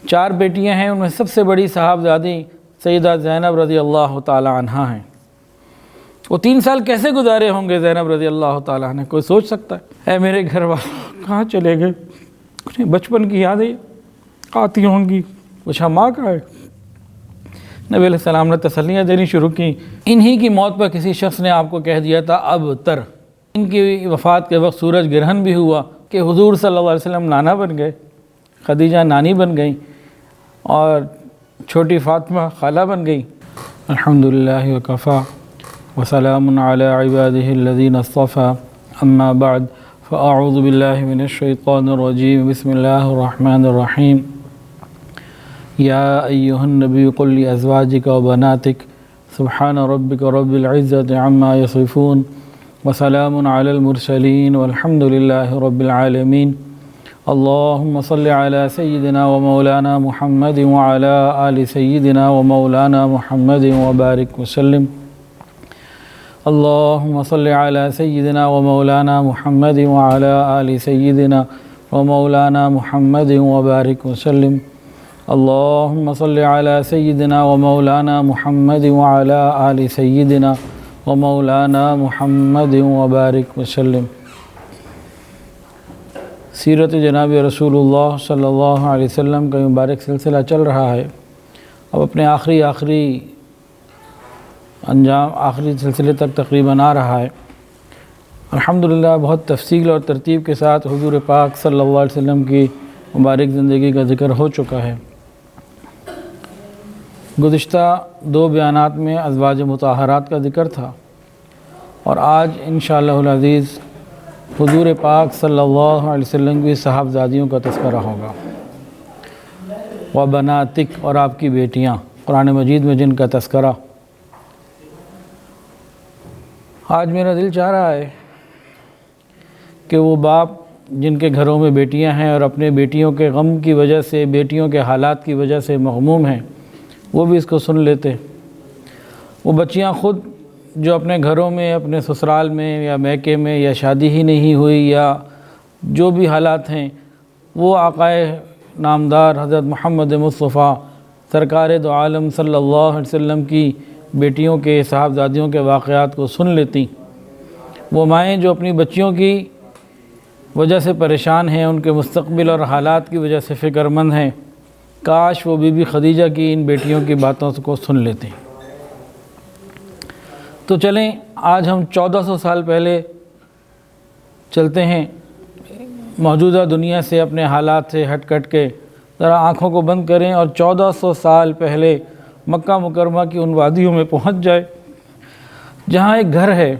4 بیٹیاں ہیں، ان میں سب سے بڑی صاحبزادی سیدہ زینب رضی اللہ تعالی عنہا ہیں۔ وہ 3 سال کیسے گزارے ہوں گے زینب رضی اللہ تعالیٰ عنہ، کوئی سوچ سکتا ہے؟ اے میرے گھر والوں، کہاں چلے گئے؟ انہیں بچپن کی یادیں آتی ہوں گی، پوچھا ماں کہاں ہے؟ نبی علیہ السلام نے تسلیاں دینی شروع کی۔ انہی کی موت پر کسی شخص نے آپ کو کہہ دیا تھا ابتر۔ ان کی وفات کے وقت سورج گرہن بھی ہوا کہ حضور صلی اللہ علیہ وسلم نانا بن گئے، خدیجہ نانی بن گئیں اور چھوٹی فاطمہ خالہ بن گئی۔ الحمدللہ وکفا وسلام علی عبادہ الذین اصطفیٰ، اما بعد فاعوذ باللہ من الشیطان الرجیم، بسم اللہ الرحمن الرحیم۔ یا ایہا النبی قل لازواجک وبناتک سبحان ربک رب العزت عما یصفون وسلام علی المرسلین والحمد للہ رب العالمین۔ اللہم صل علی سیدنا ومولانا محمد وعلی آل سیدنا ومولانا محمد وبارک وسلم۔ اللہم صل علی سیدنا ومولانا محمد وعلی آل سیدنا ومولانا محمد وبارک وسلم۔ اللہم صل علی سیدنا ومولانا محمد وعلی آل سیدنا ومولانا محمد وبارک وسلم۔ سیرت جناب رسول اللہ صلی اللہ علیہ وسلم کا مبارک سلسلہ چل رہا ہے، اب اپنے آخری انجام، آخری سلسلے تک تقریباً آ رہا ہے۔ الحمدللہ بہت تفصیل اور ترتیب کے ساتھ حضور پاک صلی اللہ علیہ وسلم کی مبارک زندگی کا ذکر ہو چکا ہے۔ گزشتہ 2 بیانات میں ازواج مطہرات کا ذکر تھا، اور آج انشاءاللہ العزیز حضور پاک صلی اللہ علیہ وسلم کی صاحبزادیوں کا تذکرہ ہوگا۔ وبناتک، اور آپ کی بیٹیاں، قرآن مجید میں جن کا تذکرہ۔ آج میرا دل چاہ رہا ہے کہ وہ باپ جن کے گھروں میں بیٹیاں ہیں اور اپنے بیٹیوں کے غم کی وجہ سے، بیٹیوں کے حالات کی وجہ سے مغموم ہیں، وہ بھی اس کو سن لیتے۔ وہ بچیاں خود جو اپنے گھروں میں، اپنے سسرال میں یا میکے میں، یا شادی ہی نہیں ہوئی، یا جو بھی حالات ہیں، وہ آقائے نامدار حضرت محمد مصطفیٰ سرکار دو عالم صلی اللہ علیہ وسلم کی بیٹیوں کے، صاحبزادیوں کے واقعات کو سن لیتی۔ وہ مائیں جو اپنی بچیوں کی وجہ سے پریشان ہیں، ان کے مستقبل اور حالات کی وجہ سے فکر مند ہیں، کاش وہ بی بی خدیجہ کی ان بیٹیوں کی باتوں کو سن لیتے۔ تو چلیں آج ہم 1400 سال پہلے چلتے ہیں، موجودہ دنیا سے، اپنے حالات سے ہٹ کٹ کے ذرا آنکھوں کو بند کریں اور 1400 سال پہلے مکہ مکرمہ کی ان وادیوں میں پہنچ جائے جہاں ایک گھر ہے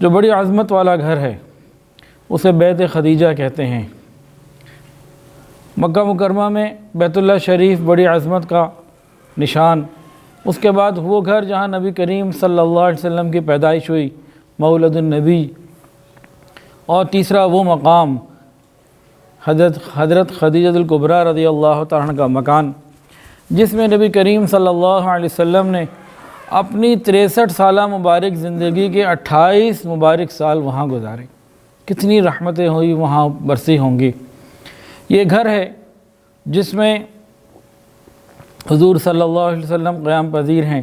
جو بڑی عظمت والا گھر ہے، اسے بیت خدیجہ کہتے ہیں۔ مکہ مکرمہ میں بیت اللہ شریف بڑی عظمت کا نشان، اس کے بعد وہ گھر جہاں نبی کریم صلی اللہ علیہ وسلم کی پیدائش ہوئی، مولد النبی، اور تیسرا وہ مقام حضرت خدیجہ الکبریٰ رضی اللہ تعالیٰ عنہ کا مکان، جس میں نبی کریم صلی اللہ علیہ وسلم نے اپنی 63 سالہ مبارک زندگی کے 28 مبارک سال وہاں گزارے۔ کتنی رحمتیں ہوئی وہاں برسی ہوں گی۔ یہ گھر ہے جس میں حضور صلی اللہ علیہ وسلم قیام پذیر ہیں،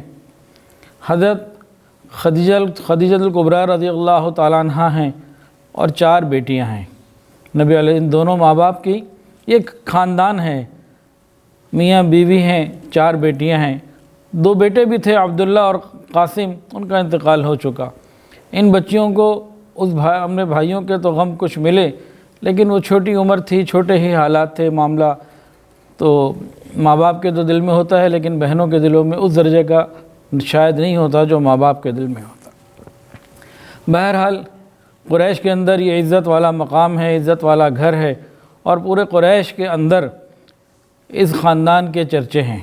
حضرت خدیجہ الکبریٰ رضی اللہ تعالیٰ عنہ ہیں، اور 4 بیٹیاں ہیں۔ نبی علیہ ان دونوں ماں باپ کی ایک خاندان ہے، میاں بیوی ہیں، 4 بیٹیاں ہیں۔ 2 بیٹے بھی تھے، عبداللہ اور قاسم، ان کا انتقال ہو چکا۔ ان بچیوں کو اپنے بھائیوں کے تو غم کچھ ملے، لیکن وہ چھوٹی عمر تھی، چھوٹے ہی حالات تھے، معاملہ تو ماں باپ کے تو دل میں ہوتا ہے، لیکن بہنوں کے دلوں میں اس درجے کا شاید نہیں ہوتا جو ماں باپ کے دل میں ہوتا۔ بہرحال قریش کے اندر یہ عزت والا مقام ہے، عزت والا گھر ہے، اور پورے قریش کے اندر اس خاندان کے چرچے ہیں۔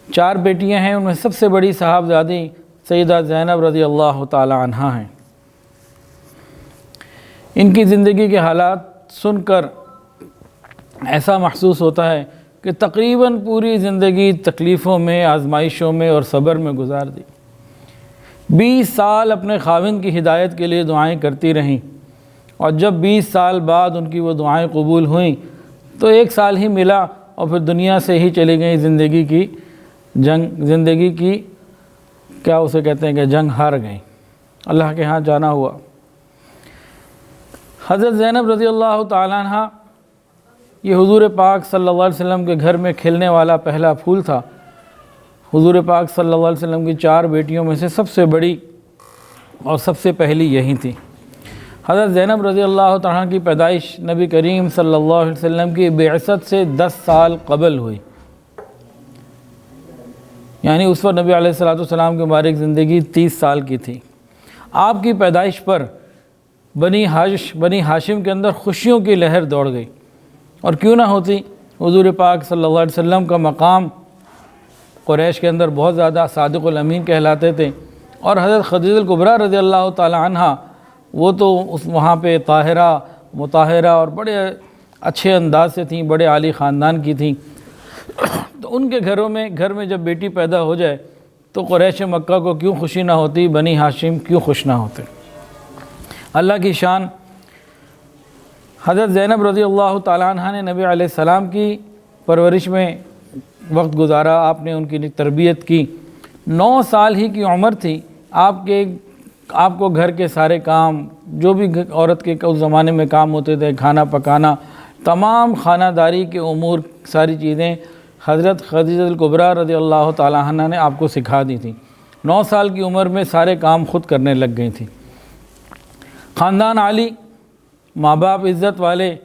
4 بیٹیاں ہیں، ان میں سب سے بڑی صاحبزادی سیدہ زینب رضی اللہ تعالی عنہا ہیں۔ ان کی زندگی کے حالات سن کر ایسا محسوس ہوتا ہے کہ تقریباً پوری زندگی تکلیفوں میں، آزمائشوں میں اور صبر میں گزار دی۔ 20 سال اپنے خاوند کی ہدایت کے لیے دعائیں کرتی رہیں، اور جب 20 سال بعد ان کی وہ دعائیں قبول ہوئیں تو 1 سال ہی ملا اور پھر دنیا سے ہی چلی گئی، زندگی کی کیا اسے کہتے ہیں کہ جنگ ہار گئیں، اللہ کے ہاں جانا ہوا۔ حضرت زینب رضی اللہ تعالیٰ عنہ یہ حضور پاک صلی اللہ علیہ وسلم کے گھر میں کھلنے والا پہلا پھول تھا۔ حضور پاک صلی اللہ علیہ وسلم کی 4 بیٹیوں میں سے سب سے بڑی اور سب سے پہلی یہی تھی۔ حضرت زینب رضی اللہ تعالیٰ کی پیدائش نبی کریم صلی اللہ علیہ وسلم کی بعثت سے 10 سال قبل ہوئی، یعنی اس وقت نبی علیہ السلام کی مبارک زندگی 30 سال کی تھی۔ آپ کی پیدائش پر بنی ہاشم کے اندر خوشیوں کی لہر دوڑ گئی، اور کیوں نہ ہوتی، حضور پاک صلی اللہ علیہ وسلم کا مقام قریش کے اندر بہت زیادہ صادق الامین کہلاتے تھے، اور حضرت خدیجہ الکبریٰ رضی اللہ تعالی عنہ وہ تو وہاں پہ طاہرہ مطہرہ اور بڑے اچھے انداز سے تھیں، بڑے عالی خاندان کی تھیں، تو ان کے گھر میں جب بیٹی پیدا ہو جائے تو قریش مکہ کو کیوں خوشی نہ ہوتی، بنی ہاشم کیوں خوش نہ ہوتے۔ اللہ کی شان، حضرت زینب رضی اللہ تعالیٰ عنہ نے نبی علیہ السلام کی پرورش میں وقت گزارا، آپ نے ان کی تربیت کی۔ 9 سال ہی کی عمر تھی، آپ کو گھر کے سارے کام، جو بھی عورت کے اس زمانے میں کام ہوتے تھے، کھانا پکانا، تمام خانہ داری کے امور، ساری چیزیں حضرت خدیجہ الکبریٰ رضی اللہ تعالیٰ عنہ نے آپ کو سکھا دی تھی۔ 9 سال کی عمر میں سارے کام خود کرنے لگ گئی تھی۔ خاندان عالی، ماں باپ عزت والے،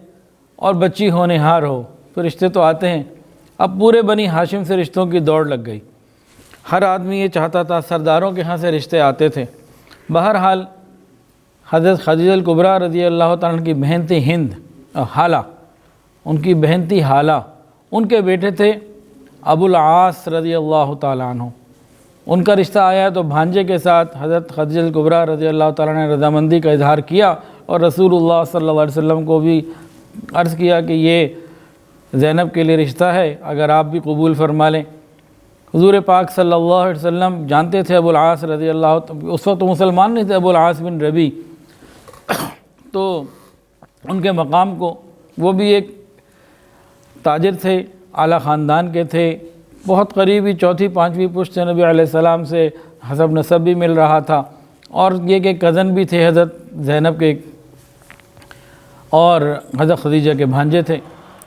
اور بچی ہونہار ہو تو رشتے تو آتے ہیں۔ اب پورے بنی ہاشم سے رشتوں کی دوڑ لگ گئی، ہر آدمی یہ چاہتا تھا، سرداروں کے ہاں سے رشتے آتے تھے۔ بہرحال حضرت خدیجہ الکبریٰ رضی اللہ تعالیٰ عنہ کی بہن تھی ہند، ان کی بہن تھی حالہ، ان کے بیٹے تھے ابو العاص رضی اللہ تعالیٰ عنہ۔ ان کا رشتہ آیا تو بھانجے کے ساتھ حضرت خدیجہ الکبریٰ رضی اللہ تعالیٰ نے رضامندی کا اظہار کیا، اور رسول اللہ صلی اللہ علیہ وسلم کو بھی عرض کیا کہ یہ زینب کے لیے رشتہ ہے، اگر آپ بھی قبول فرما لیں۔ حضور پاک صلی اللہ علیہ وسلم جانتے تھے ابو العاص رضی اللہ، اس وقت مسلمان نہیں تھے، ابو العاص بن ربی، تو ان کے مقام کو، وہ بھی ایک تاجر تھے، اعلیٰ خاندان کے تھے، بہت قریبی 4تھی 5ویں پشت نبی علیہ السلام سے حسب نسب بھی مل رہا تھا، اور یہ کہ کزن بھی تھے حضرت زینب کے، اور حضرت خدیجہ کے بھانجے تھے،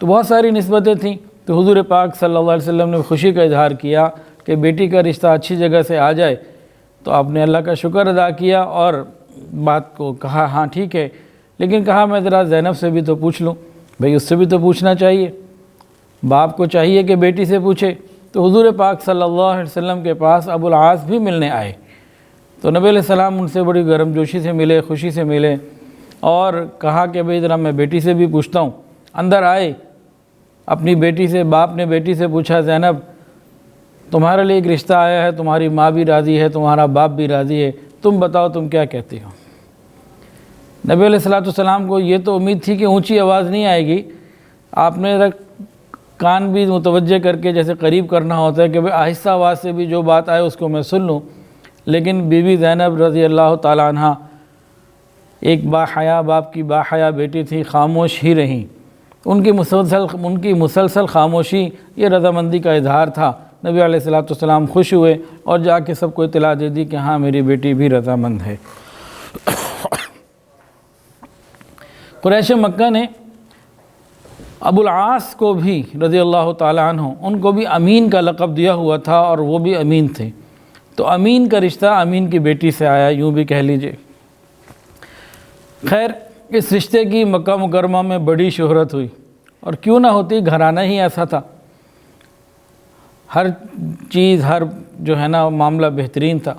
تو بہت ساری نسبتیں تھیں۔ تو حضور پاک صلی اللہ علیہ وسلم نے خوشی کا اظہار کیا کہ بیٹی کا رشتہ اچھی جگہ سے آ جائے، تو آپ نے اللہ کا شکر ادا کیا اور بات کو کہا ہاں ٹھیک ہے، لیکن کہا میں ذرا زینب سے بھی تو پوچھ لوں، بھئی اس سے بھی تو پوچھنا چاہیے، باپ کو چاہیے کہ بیٹی سے پوچھے۔ تو حضور پاک صلی اللہ علیہ وسلم کے پاس ابو العاص بھی ملنے آئے، تو نبی علیہ السلام ان سے بڑی گرم جوشی سے ملے، خوشی سے ملے، اور کہا کہ بھئی ذرا میں بیٹی سے بھی پوچھتا ہوں۔ اندر آئے اپنی بیٹی سے، باپ نے بیٹی سے پوچھا، زینب تمہارے لیے ایک رشتہ آیا ہے، تمہاری ماں بھی راضی ہے، تمہارا باپ بھی راضی ہے، تم بتاؤ تم کیا کہتی ہو۔ نبی علیہ السلام کو یہ تو امید تھی کہ اونچی آواز نہیں آئے گی، آپ نے کان بھی متوجہ کر کے جیسے قریب کرنا ہوتا ہے کہ بھئی آہستہ آواز سے بھی جو بات آئے اس کو میں سن لوں، لیکن بی بی زینب رضی اللہ تعالیٰ عنہ ایک باحیا باپ کی باحیا بیٹی تھی، خاموش ہی رہیں۔ ان کی مسلسل خاموشی یہ رضامندی کا اظہار تھا۔ نبی علیہ السلام خوش ہوئے اور جا کے سب کو اطلاع دے دی کہ ہاں میری بیٹی بھی رضامند ہے۔ قریش مکہ نے ابو العاص کو بھی رضی اللہ تعالیٰ عنہ، ان کو بھی امین کا لقب دیا ہوا تھا، اور وہ بھی امین تھے، تو امین کا رشتہ امین کی بیٹی سے آیا، یوں بھی کہہ لیجئے۔ خیر، اس رشتے کی مکہ مکرمہ میں بڑی شہرت ہوئی، اور کیوں نہ ہوتی، گھرانہ ہی ایسا تھا، ہر چیز، ہر جو ہے نا معاملہ بہترین تھا۔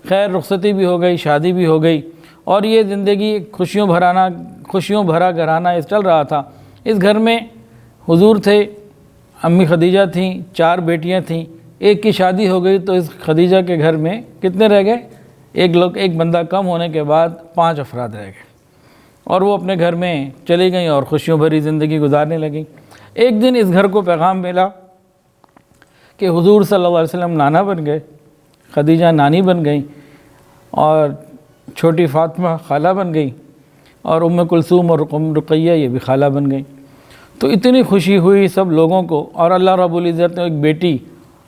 خیر، رخصتی بھی ہو گئی، شادی بھی ہو گئی، اور یہ زندگی خوشیوں بھرا گھرانہ چل رہا تھا۔ اس گھر میں حضور تھے، امی خدیجہ تھیں، 4 بیٹیاں تھیں، ایک کی شادی ہو گئی، تو اس خدیجہ کے گھر میں کتنے رہ گئے؟ ایک بندہ کم ہونے کے بعد 5 افراد رہ گئے، اور وہ اپنے گھر میں چلی گئیں اور خوشیوں بھری زندگی گزارنے لگیں۔ ایک دن اس گھر کو پیغام ملا کہ حضور صلی اللہ علیہ وسلم نانا بن گئے، خدیجہ نانی بن گئیں، اور چھوٹی فاطمہ خالہ بن گئی، اور ام کلثوم اور رقیہ یہ بھی خالہ بن گئیں۔ تو اتنی خوشی ہوئی سب لوگوں کو، اور اللہ رب العزت نے ایک بیٹی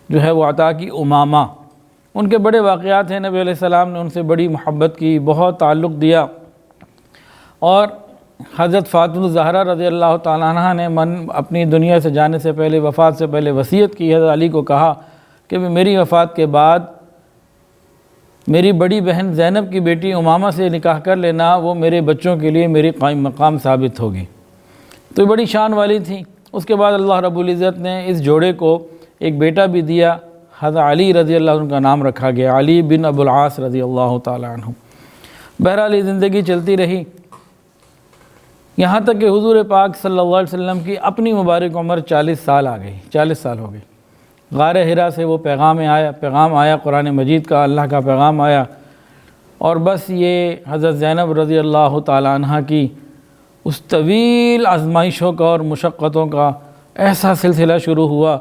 جو ہے وہ عطا کی، امامہ۔ ان کے بڑے واقعات ہیں، نبی علیہ السلام نے ان سے بڑی محبت کی، بہت تعلق دیا، اور حضرت فاطمہ الزہرا رضی اللہ تعالیٰ عنہ نے اپنی دنیا سے جانے سے پہلے، وفات سے پہلے وصیت کی، حضرت علی کو کہا کہ میری وفات کے بعد میری بڑی بہن زینب کی بیٹی امامہ سے نکاح کر لینا، وہ میرے بچوں کے لیے میری قائم مقام ثابت ہوگی۔ تو بڑی شان والی تھی۔ اس کے بعد اللہ رب العزت نے اس جوڑے کو ایک بیٹا بھی دیا، حضرت علی رضی اللہ عنہ کا نام رکھا گیا، علی بن ابو العاص رضی اللہ تعالیٰ عنہ۔ بہرحال یہ زندگی چلتی رہی، یہاں تک کہ حضور پاک صلی اللہ علیہ وسلم کی اپنی مبارک عمر 40 سال آ گئی، 40 سال ہو گئی۔ غار حرا سے وہ پیغام آیا قرآن مجید کا، اللہ کا پیغام آیا، اور بس یہ حضرت زینب رضی اللہ تعالیٰ عنہ کی اس طویل آزمائشوں کا اور مشقتوں کا ایسا سلسلہ شروع ہوا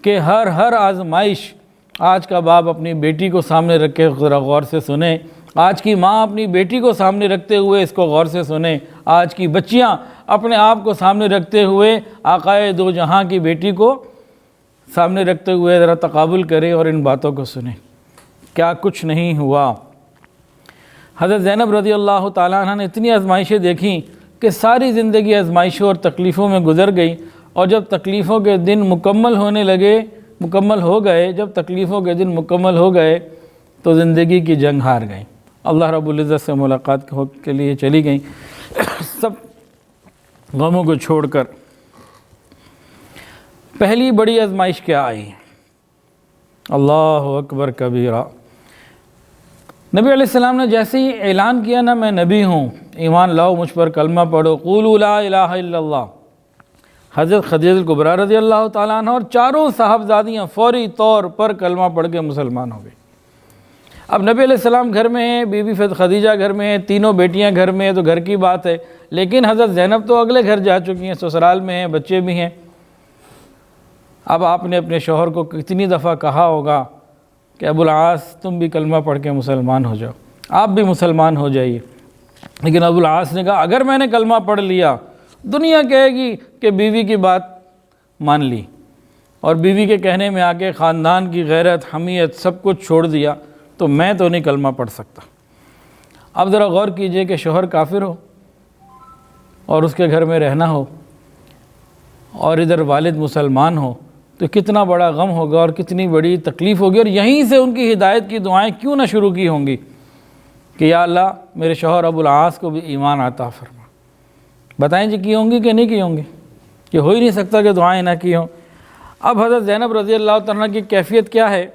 کہ ہر آزمائش، آج کا باپ اپنی بیٹی کو سامنے رکھ کے ذرا غور سے سنیں، آج کی ماں اپنی بیٹی کو سامنے رکھتے ہوئے اس کو غور سے سنیں، آج کی بچیاں اپنے آپ کو سامنے رکھتے ہوئے آقائے دو جہاں کی بیٹی کو سامنے رکھتے ہوئے ذرا تقابل کریں اور ان باتوں کو سنیں۔ کیا کچھ نہیں ہوا۔ حضرت زینب رضی اللہ تعالیٰ عنہ نے اتنی آزمائشیں دیکھیں کہ ساری زندگی آزمائشوں اور تکلیفوں میں گزر گئی، اور جب تکلیفوں کے دن مکمل ہو گئے، جب تکلیفوں کے دن مکمل ہو گئے تو زندگی کی جنگ ہار گئیں، اللہ رب العزت سے ملاقات کے لیے چلی گئیں، سب غموں کو چھوڑ کر۔ پہلی بڑی آزمائش کیا آئی؟ اللہ اکبر کبیرہ۔ نبی علیہ السلام نے جیسے ہی اعلان کیا نا، میں نبی ہوں، ایمان لاؤ مجھ پر، کلمہ پڑھو، قولوا لا الہ الا اللہ، حضرت خدیجہ الکبریٰ رضی اللہ تعالیٰ عنہ اور چاروں صاحبزادیاں فوری طور پر کلمہ پڑھ کے مسلمان ہو گئی۔ اب نبی علیہ السلام گھر میں ہیں، بی بی خدیجہ گھر میں ہیں، تینوں بیٹیاں گھر میں ہیں، تو گھر کی بات ہے، لیکن حضرت زینب تو اگلے گھر جا چکی ہیں، سسرال میں ہیں، بچے بھی ہیں۔ اب آپ نے اپنے شوہر کو کتنی دفعہ کہا ہوگا کہ ابو العاص تم بھی کلمہ پڑھ کے مسلمان ہو جاؤ، آپ بھی مسلمان ہو جائیے، لیکن ابو العاص نے کہا اگر میں نے کلمہ پڑھ لیا، دنیا کہے گی کہ بیوی کی بات مان لی، اور بیوی کے کہنے میں آ کے خاندان کی غیرت، حمیت سب کچھ چھوڑ دیا، تو میں تو نہیں کلمہ پڑھ سکتا۔ اب ذرا غور کیجئے کہ شوہر کافر ہو اور اس کے گھر میں رہنا ہو، اور ادھر والد مسلمان ہو، تو کتنا بڑا غم ہوگا اور کتنی بڑی تکلیف ہوگی، اور یہیں سے ان کی ہدایت کی دعائیں کیوں نہ شروع کی ہوں گی کہ یا اللہ میرے شوہر ابو العاص کو بھی ایمان عطا فرما۔ بتائیں جی کی ہوں گی کہ نہیں کی ہوں گی؟ کہ ہو ہی نہیں سکتا کہ دعائیں نہ کی ہوں۔ اب حضرت زینب رضی اللہ تعالیٰ کی کیفیت کیا ہے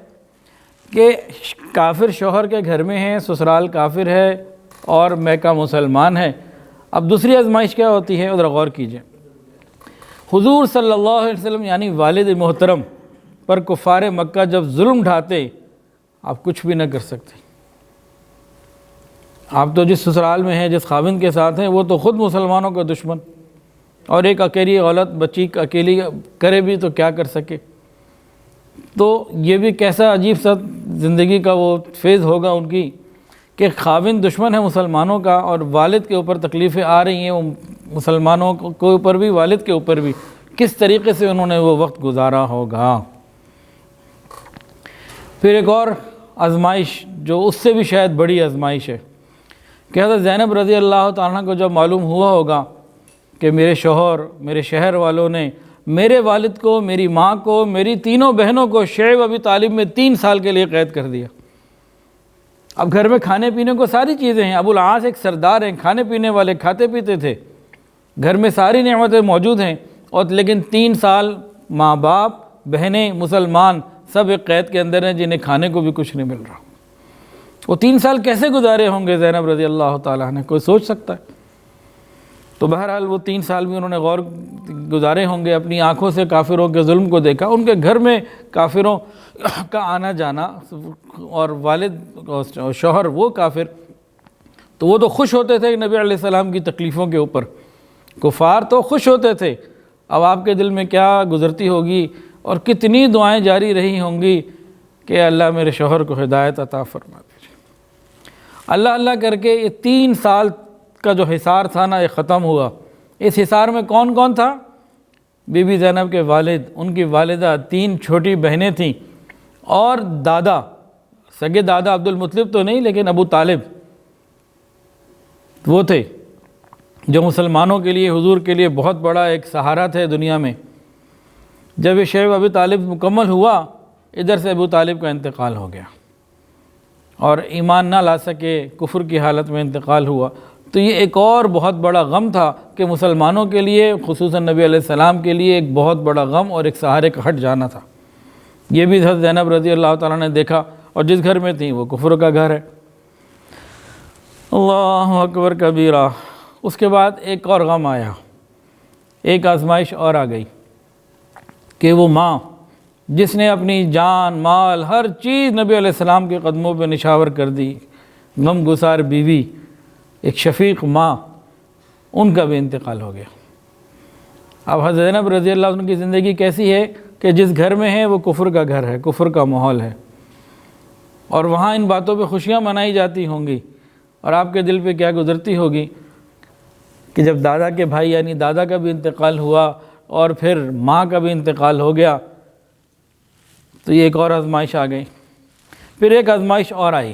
کہ کافر شوہر کے گھر میں ہیں، سسرال کافر ہے اور میکہ مسلمان ہے۔ اب دوسری آزمائش کیا ہوتی ہے، ادھر غور کیجئے۔ حضور صلی اللہ علیہ وسلم یعنی والد محترم پر کفار مکہ جب ظلم ڈھاتے، آپ کچھ بھی نہ کر سکتے۔ آپ تو جس سسرال میں ہیں، جس خاوند کے ساتھ ہیں، وہ تو خود مسلمانوں کا دشمن، اور ایک اکیلی غلط بچی اکیلی کرے بھی تو کیا کر سکے۔ تو یہ بھی کیسا عجیب سا زندگی کا وہ فیز ہوگا ان کی کہ خاوند دشمن ہے مسلمانوں کا، اور والد کے اوپر تکلیفیں آ رہی ہیں، وہ مسلمانوں کے اوپر بھی، والد کے اوپر بھی، کس طریقے سے انہوں نے وہ وقت گزارا ہوگا۔ پھر ایک اور آزمائش جو اس سے بھی شاید بڑی آزمائش ہے کہ حضرت زینب رضی اللہ تعالیٰ کو جب معلوم ہوا ہوگا کہ میرے شوہر، میرے شہر والوں نے میرے والد کو، میری ماں کو، میری تینوں بہنوں کو شعیب ابی طالب میں 3 سال کے لیے قید کر دیا۔ اب گھر میں کھانے پینے کو ساری چیزیں ہیں، ابو العاص ایک سردار ہیں، کھانے پینے والے، کھاتے پیتے تھے، گھر میں ساری نعمتیں موجود ہیں، اور لیکن 3 سال ماں باپ، بہنیں، مسلمان سب ایک قید کے اندر ہیں، جنہیں کھانے کو بھی کچھ نہیں مل رہا۔ وہ 3 سال کیسے گزارے ہوں گے زینب رضی اللہ تعالیٰ نے، کوئی سوچ سکتا ہے؟ تو بہرحال وہ 3 سال بھی انہوں نے غور گزارے ہوں گے، اپنی آنکھوں سے کافروں کے ظلم کو دیکھا، ان کے گھر میں کافروں کا آنا جانا، اور والد اور شوہر وہ کافر، تو وہ تو خوش ہوتے تھے نبی علیہ السلام کی تکلیفوں کے اوپر، کفار تو خوش ہوتے تھے۔ اب آپ کے دل میں کیا گزرتی ہوگی اور کتنی دعائیں جاری رہی ہوں گی کہ اللہ میرے شوہر کو ہدایت عطا فرما دیجیے۔ اللہ اللہ کر کے یہ 3 سال کا جو حصار تھا نا، یہ ختم ہوا۔ اس حصار میں کون کون تھا؟ بی بی زینب کے والد، ان کی والدہ، 3 چھوٹی بہنیں تھیں، اور دادا، سگے دادا عبد المطلب تو نہیں لیکن ابو طالب وہ تھے جو مسلمانوں کے لیے، حضور کے لیے بہت بڑا ایک سہارا تھے دنیا میں۔ جب یہ شیب ابی طالب مکمل ہوا، ادھر سے ابو طالب کا انتقال ہو گیا اور ایمان نہ لا سکے، کفر کی حالت میں انتقال ہوا۔ تو یہ ایک اور بہت بڑا غم تھا کہ مسلمانوں کے لیے، خصوصاً نبی علیہ السلام کے لیے، ایک بہت بڑا غم اور ایک سہارے کا ہٹ جانا تھا۔ یہ بھی حضرت زینب رضی اللہ تعالیٰ نے دیکھا، اور جس گھر میں تھیں وہ کفر کا گھر ہے۔ اللہ اکبر کبیرہ۔ اس کے بعد ایک اور غم آیا، ایک آزمائش اور آ گئی کہ وہ ماں جس نے اپنی جان، مال، ہر چیز نبی علیہ السلام کے قدموں پہ نشاور کر دی، غم گسار بیوی، ایک شفیق ماں، ان کا بھی انتقال ہو گیا۔ اب حضرت زینب رضی اللہ عنہ کی زندگی کیسی ہے کہ جس گھر میں ہے وہ کفر کا گھر ہے، کفر کا ماحول ہے، اور وہاں ان باتوں پہ خوشیاں منائی جاتی ہوں گی، اور آپ کے دل پہ کیا گزرتی ہوگی کہ جب دادا کے بھائی یعنی دادا کا بھی انتقال ہوا اور پھر ماں کا بھی انتقال ہو گیا، تو یہ ایک اور آزمائش آ گئی۔ پھر ایک آزمائش اور آئی،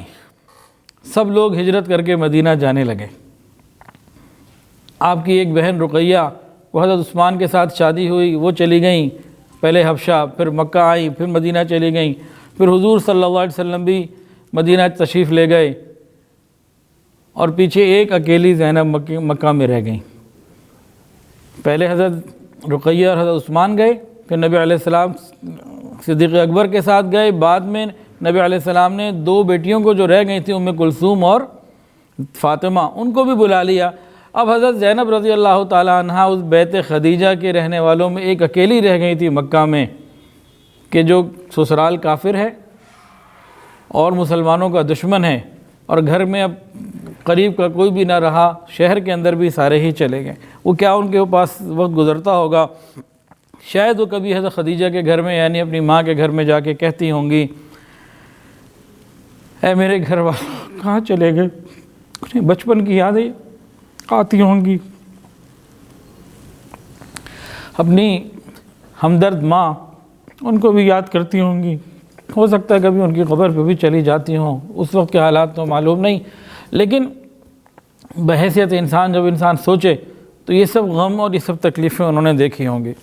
سب لوگ ہجرت کر کے مدینہ جانے لگے۔ آپ کی ایک بہن رقیہ، وہ حضرت عثمان کے ساتھ شادی ہوئی، وہ چلی گئیں، پہلے حبشہ، پھر مکہ آئیں، پھر مدینہ چلی گئیں، پھر حضور صلی اللہ علیہ وسلم بھی مدینہ تشریف لے گئے، اور پیچھے ایک اکیلی زینب مکہ میں رہ گئیں۔ پہلے حضرت رقیہ اور حضرت عثمان گئے، پھر نبی علیہ السلام صدیق اکبر کے ساتھ گئے، بعد میں نبی علیہ السلام نے 2 بیٹیوں کو جو رہ گئی تھیں، ام کلثوم اور فاطمہ، ان کو بھی بلا لیا۔ اب حضرت زینب رضی اللہ تعالیٰ عنہ اس بیت خدیجہ کے رہنے والوں میں ایک اکیلی رہ گئی تھی مکہ میں، کہ جو سسرال کافر ہے اور مسلمانوں کا دشمن ہے، اور گھر میں اب قریب کا کوئی بھی نہ رہا، شہر کے اندر بھی سارے ہی چلے گئے۔ وہ کیا ان کے پاس وقت گزرتا ہوگا، شاید وہ کبھی حضرت خدیجہ کے گھر میں یعنی اپنی ماں کے گھر میں جا کے کہتی ہوں گی، اے میرے گھر والوں کہاں چلے گئے، انہیں بچپن کی یادیں آتی ہوں گی۔ اپنی ہمدرد ماں، ان کو بھی یاد کرتی ہوں گی، ہو سکتا ہے کبھی ان کی قبر پہ بھی چلی جاتی ہوں، اس وقت کے حالات تو معلوم نہیں، لیکن بحیثیت انسان جب انسان سوچے تو یہ سب غم اور یہ سب تکلیفیں انہوں نے دیکھی ہوں گی۔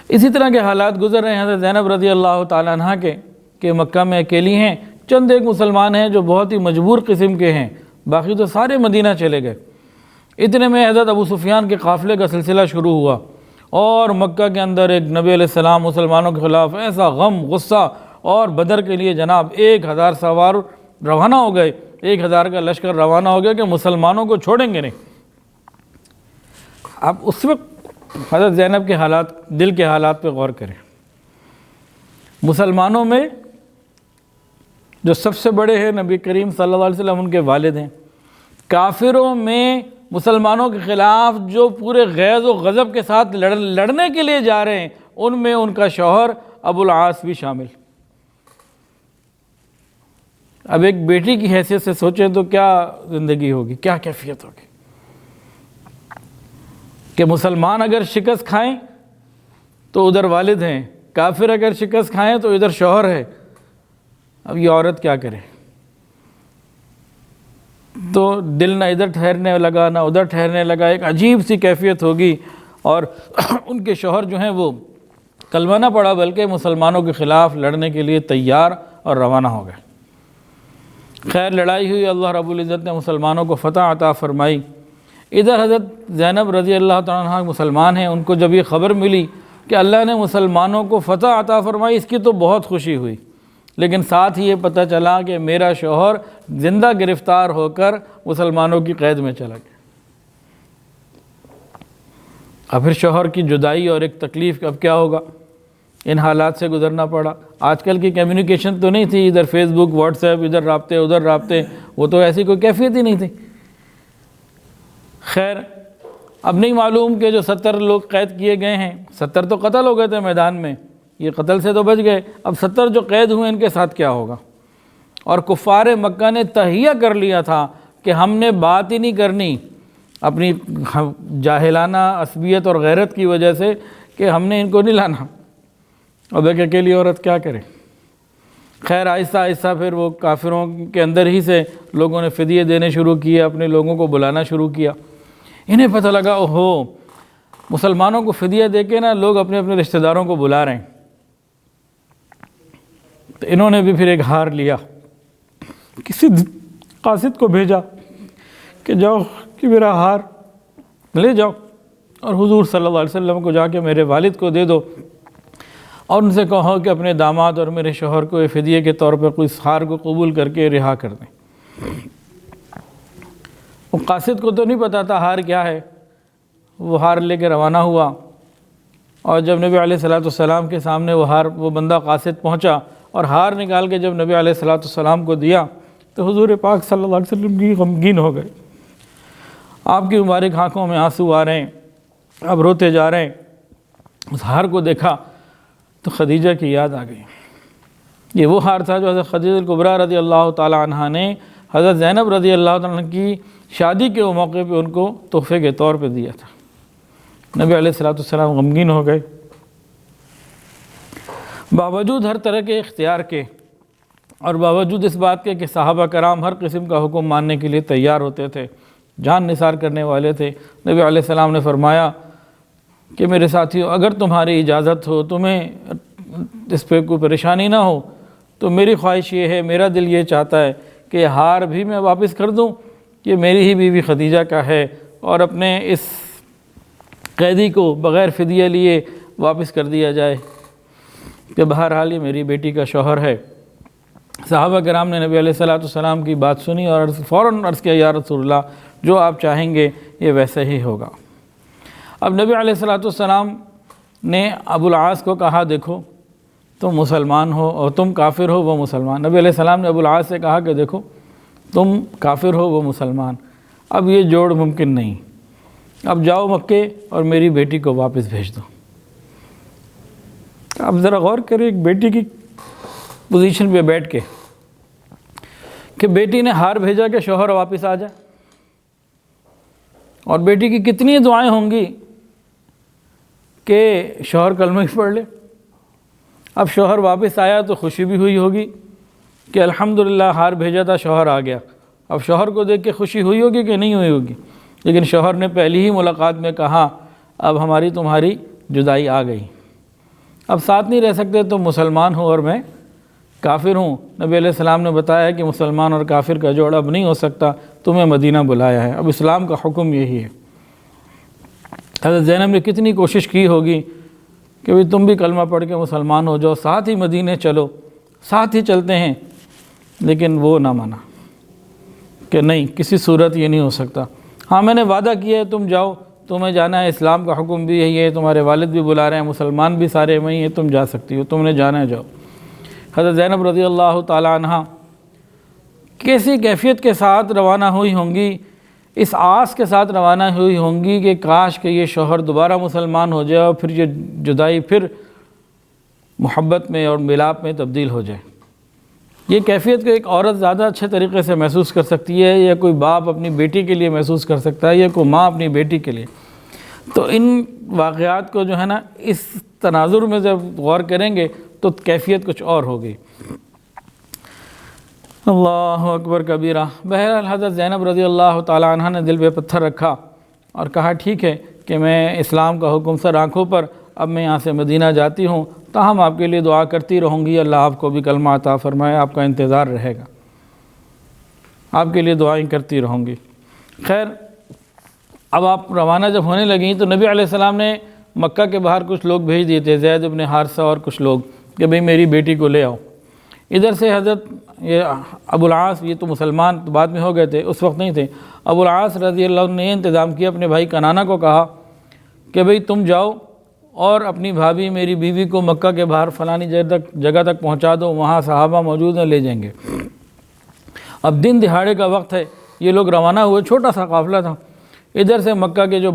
اسی طرح کے حالات گزر رہے ہیں حضرت زینب رضی اللہ تعالیٰ عنہ کے، کہ مکہ میں اکیلی ہیں، چند ایک مسلمان ہیں جو بہت ہی مجبور قسم کے ہیں، باقی تو سارے مدینہ چلے گئے۔ اتنے میں حضرت ابو سفیان کے قافلے کا سلسلہ شروع ہوا، اور مکہ کے اندر ایک نبی علیہ السلام مسلمانوں کے خلاف ایسا غم، غصہ، اور بدر کے لیے جناب 1000 سوار روانہ ہو گئے، 1000 کا لشکر روانہ ہو گیا کہ مسلمانوں کو چھوڑیں گے نہیں۔ اب اس وقت حضرت زینب کے حالات، دل کے حالات پہ غور کریں۔ مسلمانوں میں جو سب سے بڑے ہیں نبی کریم صلی اللہ علیہ وسلم، ان کے والد ہیں۔ کافروں میں مسلمانوں کے خلاف جو پورے غیظ و غضب کے ساتھ لڑنے کے لیے جا رہے ہیں، ان میں ان کا شوہر ابو العاص بھی شامل۔ اب ایک بیٹی کی حیثیت سے سوچیں تو کیا زندگی ہوگی، کیا کیفیت ہوگی، کہ مسلمان اگر شکست کھائیں تو ادھر والد ہیں، کافر اگر شکست کھائیں تو ادھر شوہر ہے۔ اب یہ عورت کیا کرے؟ تو دل نہ ادھر ٹھہرنے لگا نہ ادھر ٹھہرنے لگا، ایک عجیب سی کیفیت ہوگی، اور ان کے شوہر جو ہیں وہ کلمہ نہ پڑا بلکہ مسلمانوں کے خلاف لڑنے کے لیے تیار اور روانہ ہو گئے۔ خیر لڑائی ہوئی، اللہ رب العزت نے مسلمانوں کو فتح عطا فرمائی۔ ادھر حضرت زینب رضی اللہ تعالیٰ عنہ مسلمان ہیں، ان کو جب یہ خبر ملی کہ اللہ نے مسلمانوں کو فتح عطا فرمائی، اس کی تو بہت خوشی ہوئی، لیکن ساتھ ہی یہ پتہ چلا کہ میرا شوہر زندہ گرفتار ہو کر مسلمانوں کی قید میں چلا گیا۔ اب پھر شوہر کی جدائی اور ایک تکلیف، اب کیا ہوگا؟ ان حالات سے گزرنا پڑا۔ آج کل کی کمیونیکیشن تو نہیں تھی، ادھر فیس بک، واٹس ایپ، ادھر رابطے ادھر رابطے، وہ تو ایسی کوئی کیفیت ہی نہیں تھی۔ خیر اب نہیں معلوم کہ جو 70 لوگ قید کیے گئے ہیں، 70 تو قتل ہو گئے تھے میدان میں، یہ قتل سے تو بچ گئے، اب 70 جو قید ہوئے ان کے ساتھ کیا ہوگا؟ اور کفار مکہ نے تہیہ کر لیا تھا کہ ہم نے بات ہی نہیں کرنی، اپنی جاہلانہ عصبیت اور غیرت کی وجہ سے، کہ ہم نے ان کو نہیں لانا، اب ایک اکیلی عورت کیا کرے۔ خیر آہستہ آہستہ پھر وہ کافروں کے اندر ہی سے لوگوں نے فدیے دینے شروع کیے، اپنے لوگوں کو بلانا شروع کیا۔ انہیں پتہ لگا اوہو مسلمانوں کو فدیہ دے کے نا لوگ اپنے اپنے رشتہ داروں کو بلا رہے ہیں، تو انہوں نے بھی پھر ایک ہار لیا، کسی قاصد کو بھیجا کہ جاؤ کہ میرا ہار لے جاؤ اور حضور صلی اللہ علیہ وسلم کو جا کے میرے والد کو دے دو، اور ان سے کہو کہ اپنے داماد اور میرے شوہر کو فدیے کے طور پر کوئی اس ہار کو قبول کر کے رہا کر دیں۔ وہ قاصد کو تو نہیں پتہ تھا ہار کیا ہے، وہ ہار لے کے روانہ ہوا، اور جب نبی علیہ السلام کے سامنے وہ بندہ قاصد پہنچا اور ہار نکال کے جب نبی علیہ السلام کو دیا تو حضور پاک صلی اللہ علیہ وسلم کی غمگین ہو گئے، آپ کی مبارک آنکھوں میں آنسو آ رہے ہیں، اب روتے جا رہے ہیں۔ اس ہار کو دیکھا تو خدیجہ کی یاد آ گئی۔ یہ وہ ہار تھا جو حضرت خدیجہ الکبریٰ رضی اللہ تعالی عنہ نے حضرت زینب رضی اللہ تعالیٰ عنہ کی شادی کے موقع پہ ان کو تحفے کے طور پہ دیا تھا۔ نبی علیہ السلام غمگین ہو گئے، باوجود ہر طرح کے اختیار کے اور باوجود اس بات کے کہ صحابہ کرام ہر قسم کا حکم ماننے کے لیے تیار ہوتے تھے، جان نثار کرنے والے تھے، نبی علیہ السلام نے فرمایا کہ میرے ساتھیو اگر تمہاری اجازت ہو، تمہیں اس پہ کوئی پریشانی نہ ہو، تو میری خواہش یہ ہے، میرا دل یہ چاہتا ہے کہ ہار بھی میں واپس کر دوں، یہ میری ہی بیوی خدیجہ کا ہے، اور اپنے اس قیدی کو بغیر فدیہ لیے واپس کر دیا جائے کہ بہرحال یہ میری بیٹی کا شوہر ہے۔ صحابہ کرام نے نبی علیہ السلام کی بات سنی اور فوراً عرض کیا یا رسول اللہ جو آپ چاہیں گے یہ ویسا ہی ہوگا۔ اب نبی علیہ السلام نے ابو العاص کو کہا دیکھو تم مسلمان ہو اور تم کافر ہو وہ مسلمان۔ نبی علیہ السلام نے ابو العاص سے کہا کہ دیکھو تم کافر ہو وہ مسلمان، اب یہ جوڑ ممکن نہیں، اب جاؤ مکے اور میری بیٹی کو واپس بھیج دو۔ اب ذرا غور کریں ایک بیٹی کی پوزیشن پہ بیٹھ کے کہ بیٹی نے ہار بھیجا کہ شوہر واپس آ جائے، اور بیٹی کی کتنی دعائیں ہوں گی کہ شوہر کلمہ ہی پڑھ لے۔ اب شوہر واپس آیا تو خوشی بھی ہوئی ہوگی کہ الحمدللہ ہار بھیجا تھا شوہر آ گیا، اب شوہر کو دیکھ کے خوشی ہوئی ہوگی کہ نہیں ہوئی ہوگی، لیکن شوہر نے پہلی ہی ملاقات میں کہا اب ہماری تمہاری جدائی آ گئی، اب ساتھ نہیں رہ سکتے، تم مسلمان ہو اور میں کافر ہوں۔ نبی علیہ السلام نے بتایا کہ مسلمان اور کافر کا جوڑ اب نہیں ہو سکتا، تمہیں مدینہ بلایا ہے، اب اسلام کا حکم یہی ہے۔ حضرت زینب نے کتنی کوشش کی ہوگی کہ بھی تم بھی کلمہ پڑھ کے مسلمان ہو جاؤ، ساتھ ہی مدینے چلو، ساتھ ہی چلتے ہیں، لیکن وہ نہ مانا کہ نہیں کسی صورت یہ نہیں ہو سکتا۔ ہاں میں نے وعدہ کیا ہے تم جاؤ، تمہیں جانا ہے، اسلام کا حکم بھی یہی ہے، تمہارے والد بھی بلا رہے ہیں، مسلمان بھی سارے وہیں ہیں، تم جا سکتی ہو، تم نے جانا ہے جاؤ۔ حضرت زینب رضی اللہ تعالی عنہ کیسی کیفیت کے ساتھ روانہ ہوئی ہوں گی، اس آس کے ساتھ روانہ ہوئی ہوں گی کہ کاش کہ یہ شوہر دوبارہ مسلمان ہو جائے اور پھر یہ جدائی پھر محبت میں اور ملاپ میں تبدیل ہو جائے۔ یہ کیفیت کو ایک عورت زیادہ اچھے طریقے سے محسوس کر سکتی ہے، یا کوئی باپ اپنی بیٹی کے لیے محسوس کر سکتا ہے، یا کوئی ماں اپنی بیٹی کے لیے۔ تو ان واقعات کو جو ہے نا اس تناظر میں جب غور کریں گے تو کیفیت کچھ اور ہوگی۔ اللہ اکبر کبیرہ۔ بہرحال حضرت زینب رضی اللہ تعالی عنہ نے دل پہ پتھر رکھا اور کہا ٹھیک ہے کہ میں اسلام کا حکم سر آنکھوں پر، اب میں یہاں سے مدینہ جاتی ہوں، تاہم آپ کے لیے دعا کرتی رہوں گی، اللہ آپ کو بھی کلمہ عطا فرمائے، آپ کا انتظار رہے گا، آپ کے لیے دعائیں کرتی رہوں گی۔ خیر اب آپ روانہ جب ہونے لگیں تو نبی علیہ السلام نے مکہ کے باہر کچھ لوگ بھیج دیے تھے، زید بن حارثہ اور کچھ لوگ، کہ بھئی میری بیٹی کو لے آؤ۔ ادھر سے حضرت یہ ابو العاص، یہ تو مسلمان بعد میں ہو گئے تھے، اس وقت نہیں تھے، ابو العاص رضی اللہ عنہ نے انتظام کیا، اپنے بھائی کنانہ کو کہا کہ بھئی تم جاؤ اور اپنی بھابھی میری بیوی کو مکہ کے باہر فلانی جگہ تک پہنچا دو، وہاں صحابہ موجود ہیں، لے جائیں گے۔ اب دن دہاڑے کا وقت ہے، یہ لوگ روانہ ہوئے، چھوٹا سا قافلہ تھا۔ ادھر سے مکہ کے جو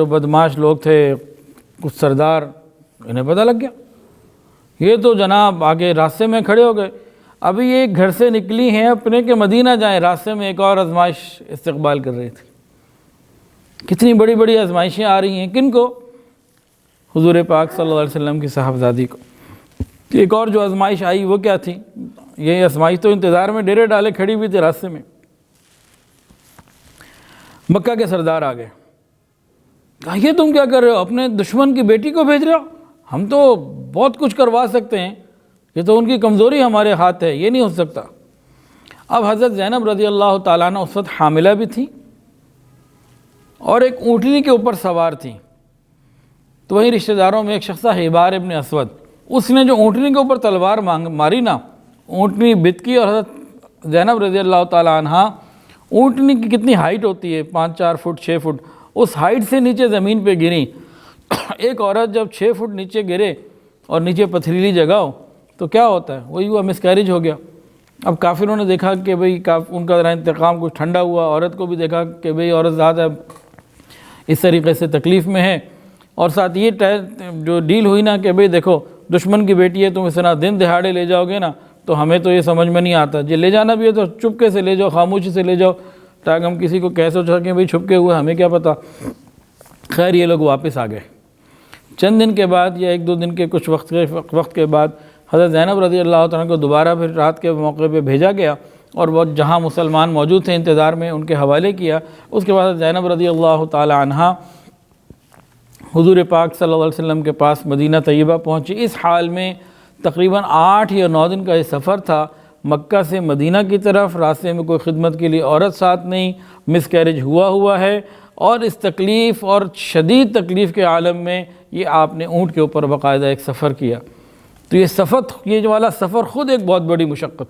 بدماش لوگ تھے، کچھ سردار، انہیں پتہ لگ گیا، یہ تو جناب آگے راستے میں کھڑے ہو گئے، ابھی یہ گھر سے نکلی ہیں اپنے کہ مدینہ جائیں، راستے میں ایک اور آزمائش استقبال کر رہی تھی۔ کتنی بڑی بڑی آزمائشیں آ رہی ہیں، کن کو؟ حضور پاک صلی اللہ علیہ وسلم کی صاحبزادی کو۔ ایک اور جو آزمائش آئی وہ کیا تھی؟ یہ آزمائش تو انتظار میں ڈیرے ڈالے کھڑی ہوئی تھی راستے میں۔ مکہ کے سردار آ گئے، کہا یہ تم کیا کر رہے ہو؟ اپنے دشمن کی بیٹی کو بھیج رہے ہو؟ ہم تو بہت کچھ کروا سکتے ہیں، یہ تو ان کی کمزوری ہمارے ہاتھ ہے، یہ نہیں ہو سکتا۔ اب حضرت زینب رضی اللہ تعالیٰ عنہ اس وقت حاملہ بھی تھی اور ایک اونٹنی کے اوپر سوار تھی۔ تو وہیں رشتہ داروں میں ایک شخص تھا حبار ابن اسود، اس نے جو اونٹنی کے اوپر تلوار ماری نا، اونٹنی بتکی اور حضرت زینب رضی اللہ تعالیٰ عنہ، اونٹنی کی کتنی ہائٹ ہوتی ہے، 5-4 فٹ 6 فٹ، اس ہائٹ سے نیچے زمین پہ گریں۔ ایک عورت جب 6 فٹ نیچے گرے اور نیچے پتھریلی جگہ ہو تو کیا ہوتا ہے؟ وہی ہوا، مسکیریج ہو گیا۔ اب کافروں نے دیکھا کہ بھئی ان کا ذرا انتقام کچھ ٹھنڈا ہوا، عورت کو بھی دیکھا کہ بھئی عورت زیادہ اس طریقے سے تکلیف میں ہے، اور ساتھ یہ جو ڈیل ہوئی نا کہ بھئی دیکھو دشمن کی بیٹی ہے، تم اس طرح دن دہاڑے لے جاؤ گے نا تو ہمیں تو یہ سمجھ میں نہیں آتا، جی لے جانا بھی ہے تو چپکے سے لے جاؤ، خاموشی سے لے جاؤ، تاکہ ہم کسی کو کیسے ہو سکیں بھئی چھپکے ہوئے، ہمیں کیا پتہ۔ خیر یہ لوگ واپس آ گئے۔ چند دن کے بعد یا 1-2 دن کے کچھ وقت کے بعد حضرت زینب رضی اللہ تعالیٰ کو دوبارہ پھر رات کے موقع پہ بھیجا گیا، اور وہ جہاں مسلمان موجود تھے انتظار میں ان کے حوالے کیا۔ اس کے بعد زینب رضی اللہ تعالیٰ عنہ حضور پاک صلی اللہ علیہ وسلم کے پاس مدینہ طیبہ پہنچی۔ اس حال میں تقریباً 8 یا 9 دن کا یہ سفر تھا مکہ سے مدینہ کی طرف، راستے میں کوئی خدمت کے لیے عورت ساتھ نہیں، مس کیریج ہوا ہے، اور اس تکلیف اور شدید تکلیف کے عالم میں یہ آپ نے اونٹ کے اوپر باقاعدہ ایک سفر کیا۔ تو یہ جو والا سفر خود ایک بہت بڑی مشقت،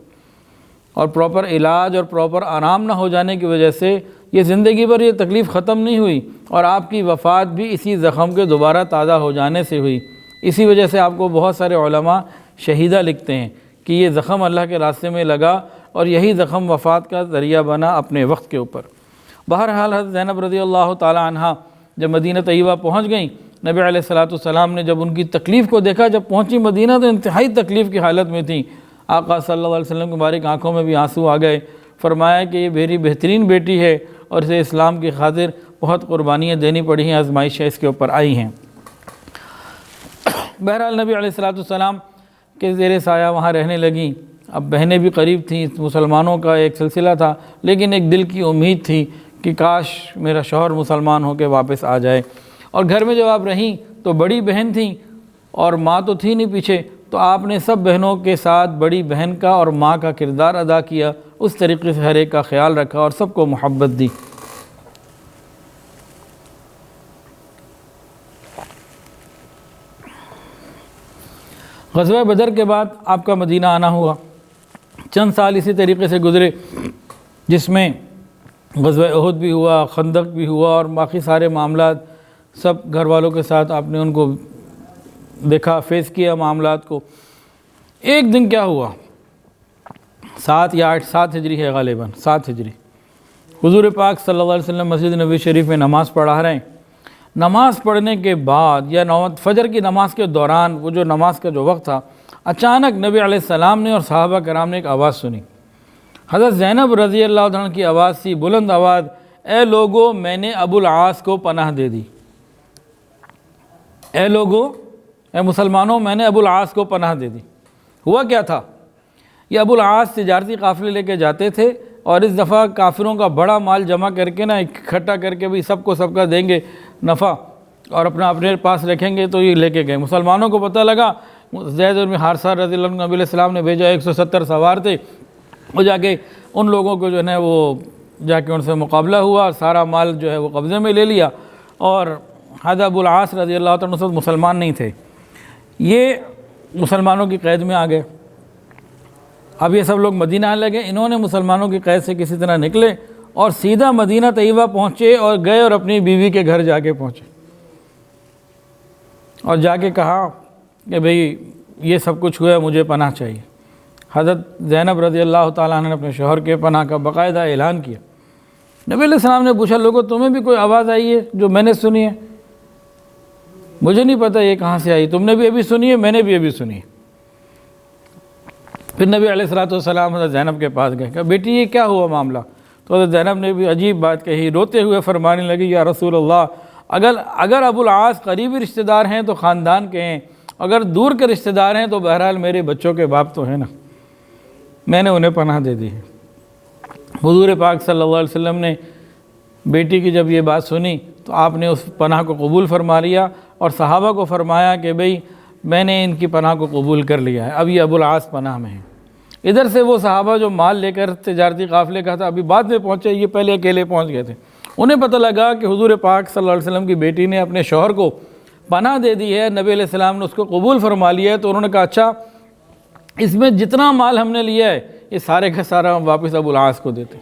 اور پراپر علاج اور پراپر آرام نہ ہو جانے کی وجہ سے یہ زندگی بھر یہ تکلیف ختم نہیں ہوئی، اور آپ کی وفات بھی اسی زخم کے دوبارہ تازہ ہو جانے سے ہوئی۔ اسی وجہ سے آپ کو بہت سارے علماء شہیدہ لکھتے ہیں کہ یہ زخم اللہ کے راستے میں لگا اور یہی زخم وفات کا ذریعہ بنا اپنے وقت کے اوپر۔ بہرحال حضرت زینب رضی اللہ تعالیٰ عنہ جب مدینہ طیبہ پہنچ گئیں، نبی علیہ السلام نے جب ان کی تکلیف کو دیکھا، جب پہنچی مدینہ تو انتہائی تکلیف کی حالت میں تھیں۔ آقا صلی اللہ علیہ وسلم کی مبارک آنکھوں میں بھی آنسو آ گئے۔ فرمایا کہ یہ میری بہترین بیٹی ہے اور اسے اسلام کی خاطر بہت قربانیاں دینی پڑی ہیں، آزمائشیں اس کے اوپر آئی ہیں۔ بہرحال نبی علیہ السلام کے زیر سایہ وہاں رہنے لگیں۔ اب بہنیں بھی قریب تھیں، مسلمانوں کا ایک سلسلہ تھا، لیکن ایک دل کی امید تھی کہ کاش میرا شوہر مسلمان ہو کے واپس آ جائے۔ اور گھر میں جب آپ رہیں تو بڑی بہن تھیں اور ماں تو تھی نہیں پیچھے، تو آپ نے سب بہنوں کے ساتھ بڑی بہن کا اور ماں کا کردار ادا کیا، اس طریقے سے ہر ایک کا خیال رکھا اور سب کو محبت دی۔ غزوہ بدر کے بعد آپ کا مدینہ آنا ہوا۔ چند سال اسی طریقے سے گزرے، جس میں غزوہ احد بھی ہوا، خندق بھی ہوا، اور باقی سارے معاملات سب گھر والوں کے ساتھ آپ نے ان کو دیکھا، فیس کیا معاملات کو۔ ایک دن کیا ہوا، 7 یا 8 ہجری ہے غالباً، 7 ہجری، حضور پاک صلی اللہ علیہ وسلم مسجد نبوی شریف میں نماز پڑھا رہے ہیں۔ نماز پڑھنے کے بعد یا فجر کی نماز کے دوران، وہ جو نماز کا جو وقت تھا، اچانک نبی علیہ السلام نے اور صحابہ کرام نے ایک آواز سنی۔ حضرت زینب رضی اللہ عنہ کی آواز تھی، بلند آواز، اے لوگو میں نے ابو العاص کو پناہ دے دی۔ اے لوگو، اے مسلمانوں، میں نے ابو العاص کو پناہ دے دی۔ ہوا کیا تھا؟ یہ ابو العاص تجارتی قافلے لے کے جاتے تھے، اور اس دفعہ کافروں کا بڑا مال جمع کر کے نا اکٹھا کر کے بھی سب کو سب کا دیں گے نفع، اور اپنے پاس رکھیں گے، تو یہ لے کے گئے۔ مسلمانوں کو پتہ لگا، زید بن حارثہ رضی اللہ عنہ نبی علیہ السلام نے بھیجا، 170 سوار تھے، وہ جا کے ان لوگوں کو جو ہے وہ جا کے ان سے مقابلہ ہوا، سارا مال جو ہے وہ قبضے میں لے لیا۔ اور حضرت ابو العاص رضی اللہ عنہ مسلمان نہیں تھے، یہ مسلمانوں کی قید میں آ گئے۔ اب یہ سب لوگ مدینہ آنے لگے، انہوں نے مسلمانوں کی قید سے کسی طرح نکلے اور سیدھا مدینہ طیبہ پہنچے، اور گئے اور اپنی بیوی کے گھر جا کے پہنچے، اور جا کے کہا کہ بھئی یہ سب کچھ ہوا ہے، مجھے پناہ چاہیے۔ حضرت زینب رضی اللہ تعالیٰ عنہ نے اپنے شوہر کے پناہ کا باقاعدہ اعلان کیا۔ نبی علیہ السلام نے پوچھا، لوگوں تمہیں بھی کوئی آواز آئی ہے جو میں نے سنی ہے؟ مجھے نہیں پتہ یہ کہاں سے آئی، تم نے بھی ابھی سنی ہے، میں نے بھی ابھی سنی ہے۔ پھر نبی علیہ السلام حضرت زینب کے پاس گئے، کہا بیٹی یہ کیا ہوا معاملہ؟ تو حضرت زینب نے بھی عجیب بات کہی، روتے ہوئے فرمانے لگی، یا رسول اللہ اگر ابو العاص قریبی رشتہ دار ہیں تو خاندان کے ہیں، اگر دور کے رشتہ دار ہیں تو بہرحال میرے بچوں کے باپ تو ہیں نا، میں نے انہیں پناہ دے دی ہے۔ حضور پاک صلی اللہ علیہ وسلم نے بیٹی کی جب یہ بات سنی تو آپ نے اس پناہ کو قبول فرما لیا اور صحابہ کو فرمایا کہ بھئی میں نے ان کی پناہ کو قبول کر لیا ہے، اب یہ ابو العاص پناہ میں ہیں۔ ادھر سے وہ صحابہ جو مال لے کر تجارتی قافلے کا تھا ابھی بعد میں پہنچے، یہ پہلے اکیلے پہنچ گئے تھے، انہیں پتہ لگا کہ حضور پاک صلی اللہ علیہ وسلم کی بیٹی نے اپنے شوہر کو پناہ دے دی ہے، نبی علیہ السلام نے اس کو قبول فرما لیا ہے، تو انہوں نے کہا اچھا اس میں جتنا مال ہم نے لیا ہے یہ سارے کا سارا ہم واپس ابو العاص کو دیتے۔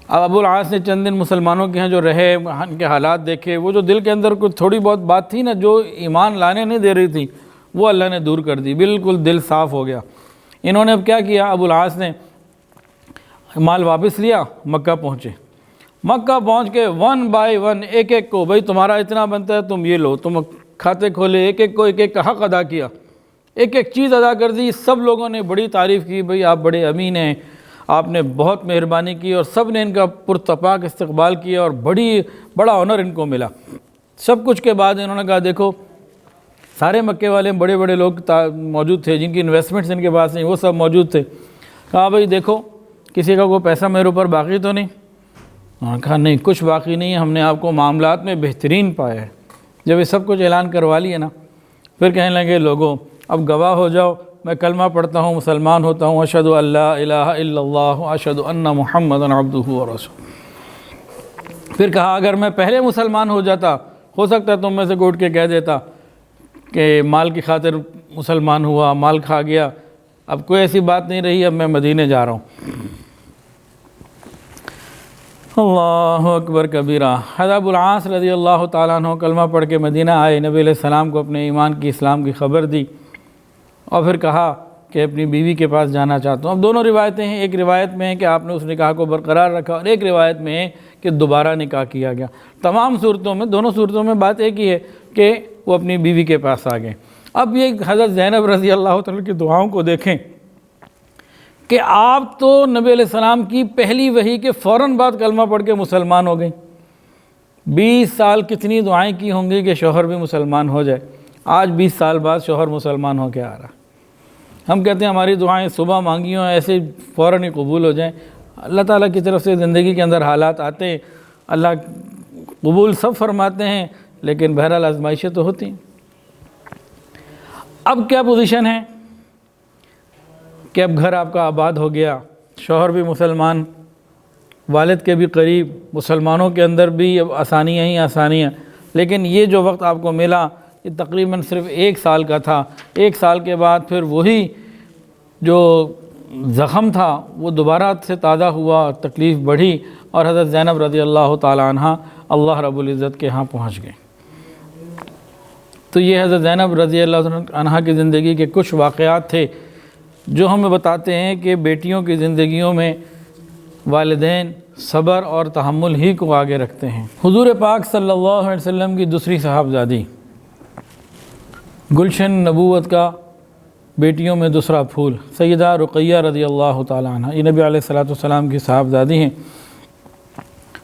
اب ابو العاص نے چند دن مسلمانوں کے ہاں جو رہے، ان کے حالات دیکھے، وہ جو دل کے اندر کوئی تھوڑی بہت بات تھی نا جو ایمان لانے نہیں دے رہی تھی، وہ اللہ نے دور کر دی، بالکل دل صاف ہو گیا۔ انہوں نے اب کیا کیا، ابو العاص نے مال واپس لیا، مکہ پہنچے، مکہ پہنچ کے ون بائی ون ایک ایک کو، بھئی تمہارا اتنا بنتا ہے تم یہ لو، تم کھاتے کھولے، ایک ایک کو ایک ایک کا حق ادا کیا، ایک ایک چیز ادا کر دی۔ سب لوگوں نے بڑی تعریف کی، بھئی آپ بڑے امین ہیں، آپ نے بہت مہربانی کی، اور سب نے ان کا پرتپاک استقبال کیا اور بڑا آنر ان کو ملا۔ سب کچھ کے بعد انہوں نے کہا دیکھو سارے مکے والے بڑے بڑے لوگ موجود تھے جن کی انویسٹمنٹس ان کے پاس نہیں، وہ سب موجود تھے۔ کہا بھئی دیکھو کسی کا کوئی پیسہ میرے اوپر باقی تو نہیں؟ انہوں نے کہا نہیں کچھ باقی نہیں ہے، ہم نے آپ کو معاملات میں بہترین پایا ہے۔ جب یہ سب کچھ اعلان کروا لیا نا، پھر کہنے لگے لوگوں اب گواہ ہو جاؤ، میں کلمہ پڑھتا ہوں، مسلمان ہوتا ہوں، اشہد ان لا الہ الا اللہ اشہد ان محمد عبدہ ورسولہ۔ پھر کہا اگر میں پہلے مسلمان ہو جاتا ہو سکتا ہے تم میں سے کوئی اٹھ کے کہہ دیتا کہ مال کی خاطر مسلمان ہوا، مال کھا گیا، اب کوئی ایسی بات نہیں رہی، اب میں مدینے جا رہا ہوں۔ اللہ اکبر کبیرہ۔ حضرت ابو العاص رضی اللہ تعالیٰ عنہ کلمہ پڑھ کے مدینہ آئے، نبی علیہ السلام کو اپنے ایمان کی اسلام کی خبر دی، اور پھر کہا کہ اپنی بیوی کے پاس جانا چاہتا ہوں۔ اب دونوں روایتیں ہیں، ایک روایت میں ہے کہ آپ نے اس نکاح کو برقرار رکھا، اور ایک روایت میں ہے کہ دوبارہ نکاح کیا گیا۔ تمام صورتوں میں، دونوں صورتوں میں بات ایک ہی ہے کہ وہ اپنی بیوی کے پاس آ گئے۔ اب یہ حضرت زینب رضی اللہ تعالیٰ کی دعاؤں کو دیکھیں کہ آپ تو نبی علیہ السلام کی پہلی وحی کے فوراً بعد کلمہ پڑھ کے مسلمان ہو گئیں۔ 20 سال کتنی دعائیں کی ہوں گی کہ شوہر بھی مسلمان ہو جائے، آج 20 سال بعد شوہر مسلمان ہو کے آ رہا۔ ہم کہتے ہیں ہماری دعائیں صبح مانگی ہوں ایسے فوراً ہی قبول ہو جائیں، اللہ تعالیٰ کی طرف سے زندگی کے اندر حالات آتے ہیں، اللہ قبول سب فرماتے ہیں، لیکن بہرحال آزمائشیں تو ہوتی ہیں۔ اب کیا پوزیشن ہے کہ اب گھر آپ کا آباد ہو گیا، شوہر بھی مسلمان، والد کے بھی قریب، مسلمانوں کے اندر بھی اب آسانیاں ہی آسانیاں، لیکن یہ جو وقت آپ کو ملا یہ تقریباً صرف 1 سال کا تھا۔ 1 سال کے بعد پھر وہی جو زخم تھا وہ دوبارہ سے تازہ ہوا، تکلیف بڑھی، اور حضرت زینب رضی اللہ تعالیٰ عنہ اللہ رب العزت کے ہاں پہنچ گئے۔ تو یہ حضرت زینب رضی اللہ عنہ کی زندگی کے کچھ واقعات تھے جو ہمیں بتاتے ہیں کہ بیٹیوں کی زندگیوں میں والدین صبر اور تحمل ہی کو آگے رکھتے ہیں۔ حضور پاک صلی اللہ علیہ وسلم کی دوسری صاحبزادی، گلشن نبوت کا بیٹیوں میں دوسرا پھول، سیدہ رقیہ رضی اللہ تعالیٰ عنہ، یہ نبی علیہ السلام کی صاحبزادی ہیں۔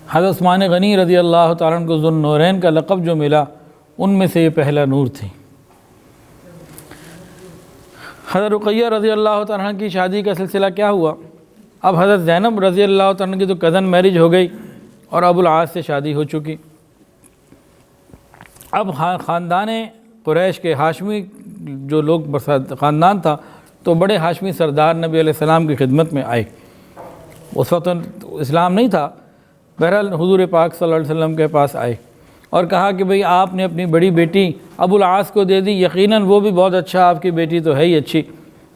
حضرت عثمان غنی رضی اللہ تعالیٰ عنہ کو ذو النورین کا لقب جو ملا، ان میں سے یہ پہلا نور تھی۔ حضرت رقیہ رضی اللہ تعالیٰ عنہ کی شادی کا سلسلہ کیا ہوا، اب حضرت زینب رضی اللہ تعالیٰ عنہ کی تو کزن میرج ہو گئی اور ابو العاص سے شادی ہو چکی۔ اب خاندان قریش کے ہاشمی جو لوگ خاندان تھا تو بڑے ہاشمی سردار نبی علیہ السلام کی خدمت میں آئے۔ اس وقت اسلام نہیں تھا، بہرحال حضور پاک صلی اللہ علیہ وسلم کے پاس آئے اور کہا کہ بھئی آپ نے اپنی بڑی بیٹی ابو العاص کو دے دی، یقیناً وہ بھی بہت اچھا، آپ کی بیٹی تو ہے ہی اچھی،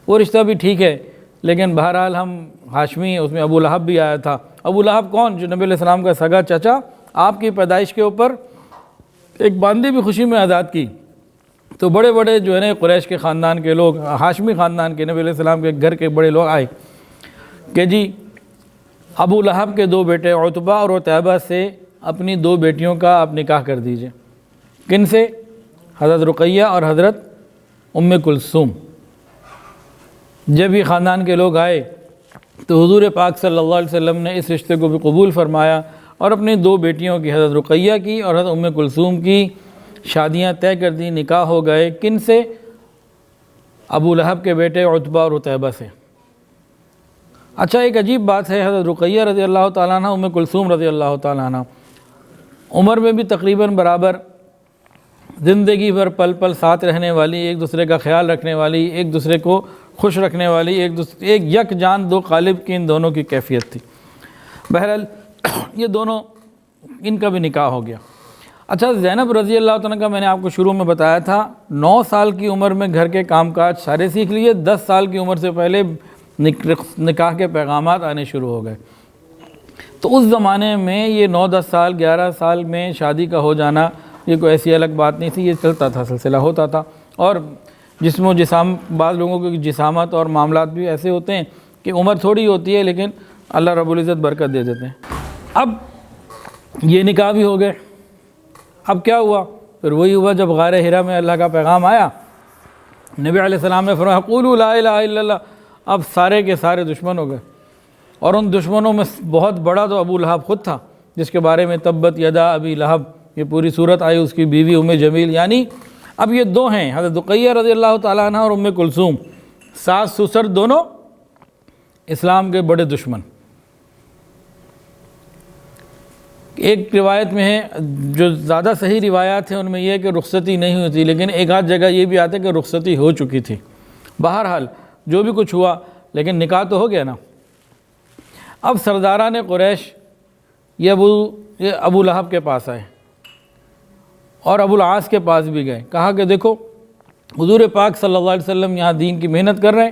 وہ رشتہ بھی ٹھیک ہے، لیکن بہرحال ہم ہاشمی، اس میں ابو لہب بھی آیا تھا۔ ابو لہب کون؟ جو نبی علیہ السلام کا سگا چچا، آپ کی پیدائش کے اوپر ایک باندی بھی خوشی میں آزاد کی۔ تو بڑے بڑے جو ہے نا قریش کے خاندان کے لوگ، ہاشمی خاندان کے، نبی علیہ السلام کے گھر کے بڑے لوگ آئے کہ جی ابو لہب کے 2 بیٹے عتبہ اور عتیبہ سے اپنی 2 بیٹیوں کا آپ نکاح کر دیجئے۔ کن سے؟ حضرت رقیہ اور حضرت ام کلثوم۔ جب یہ خاندان کے لوگ آئے تو حضور پاک صلی اللہ علیہ وسلم نے اس رشتے کو بھی قبول فرمایا اور اپنی 2 بیٹیوں کی حضرت رقیہ کی اور حضرت ام کلثوم کی شادیاں طے کر دیں، نکاح ہو گئے۔ کن سے؟ ابو لہب کے بیٹے عتبہ اور عتیبہ سے۔ اچھا، ایک عجیب بات ہے، حضرت رقیہ رضی اللہ تعالیٰ عنہ، ام کلثوم رضی اللہ تعالیٰ عنہ عمر میں بھی تقریباً برابر، زندگی بھر پل پل ساتھ رہنے والی، ایک دوسرے کا خیال رکھنے والی، ایک دوسرے کو خوش رکھنے والی، ایک یک جان 2 قالب کی ان دونوں کی کیفیت تھی۔ بہرحال یہ دونوں، ان کا بھی نکاح ہو گیا۔ اچھا، زینب رضی اللہ تعالیٰ کا میں نے آپ کو شروع میں بتایا تھا 9 سال کی عمر میں گھر کے کام کاج سارے سیکھ لیے، 10 سال کی عمر سے پہلے نکاح کے پیغامات آنے شروع ہو گئے۔ تو اس زمانے میں یہ 9-10 سال 11 سال میں شادی کا ہو جانا یہ کوئی ایسی الگ بات نہیں تھی، یہ چلتا تھا، سلسلہ ہوتا تھا۔ اور جسم و جسام، بعض لوگوں کی جسامت اور معاملات بھی ایسے ہوتے ہیں کہ عمر تھوڑی ہوتی ہے لیکن اللہ رب العزت برکت دے دیتے ہیں۔ اب یہ نکاح بھی ہو گئے۔ اب کیا ہوا؟ پھر وہی ہوا جب غار حرا میں اللہ کا پیغام آیا، نبی علیہ السلام نے فرمایا قولوا لا الہ الا اللہ۔ اب سارے کے سارے دشمن ہو گئے، اور ان دشمنوں میں بہت بڑا تو ابو لہب خود تھا، جس کے بارے میں تبت یدا ابی لہب یہ پوری صورت آئی، اس کی بیوی ام جمیل۔ یعنی اب یہ 2 ہیں، حضرت رقیہ رضی اللہ تعالیٰ عنہ اور ام کلثوم، ساس سسر دونوں اسلام کے بڑے دشمن۔ ایک روایت میں ہے، جو زیادہ صحیح روایات ہیں ان میں یہ ہے کہ رخصتی نہیں ہوئی تھی، لیکن ایک آدھ جگہ یہ بھی آتا ہے کہ رخصتی ہو چکی تھی۔ بہرحال جو بھی کچھ ہوا، لیکن نکاح تو ہو گیا نا۔ اب سرداران قریش یہ ابو لہب کے پاس آئے اور ابو العاص کے پاس بھی گئے، کہا کہ دیکھو حضور پاک صلی اللہ علیہ وسلم یہاں دین کی محنت کر رہے ہیں،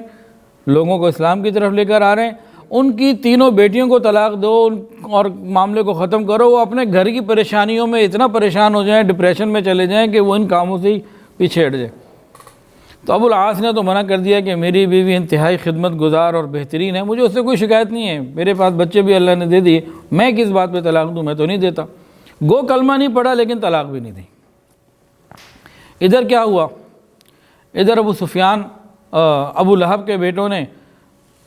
لوگوں کو اسلام کی طرف لے کر آ رہے ہیں، ان کی 3 بیٹیوں کو طلاق دو اور معاملے کو ختم کرو۔ وہ اپنے گھر کی پریشانیوں میں اتنا پریشان ہو جائیں، ڈپریشن میں چلے جائیں کہ وہ ان کاموں سے ہی پیچھے ہٹ جائے۔ تو ابو العاص نے تو منع کر دیا کہ میری بیوی انتہائی خدمت گزار اور بہترین ہے، مجھے اس سے کوئی شکایت نہیں ہے، میرے پاس بچے بھی اللہ نے دے دیے، میں کس بات پہ طلاق دوں، میں تو نہیں دیتا۔ گو کلمہ نہیں پڑھا لیکن طلاق بھی نہیں دی۔ ادھر کیا ہوا؟ ادھر ابو سفیان ابو لہب کے بیٹوں نے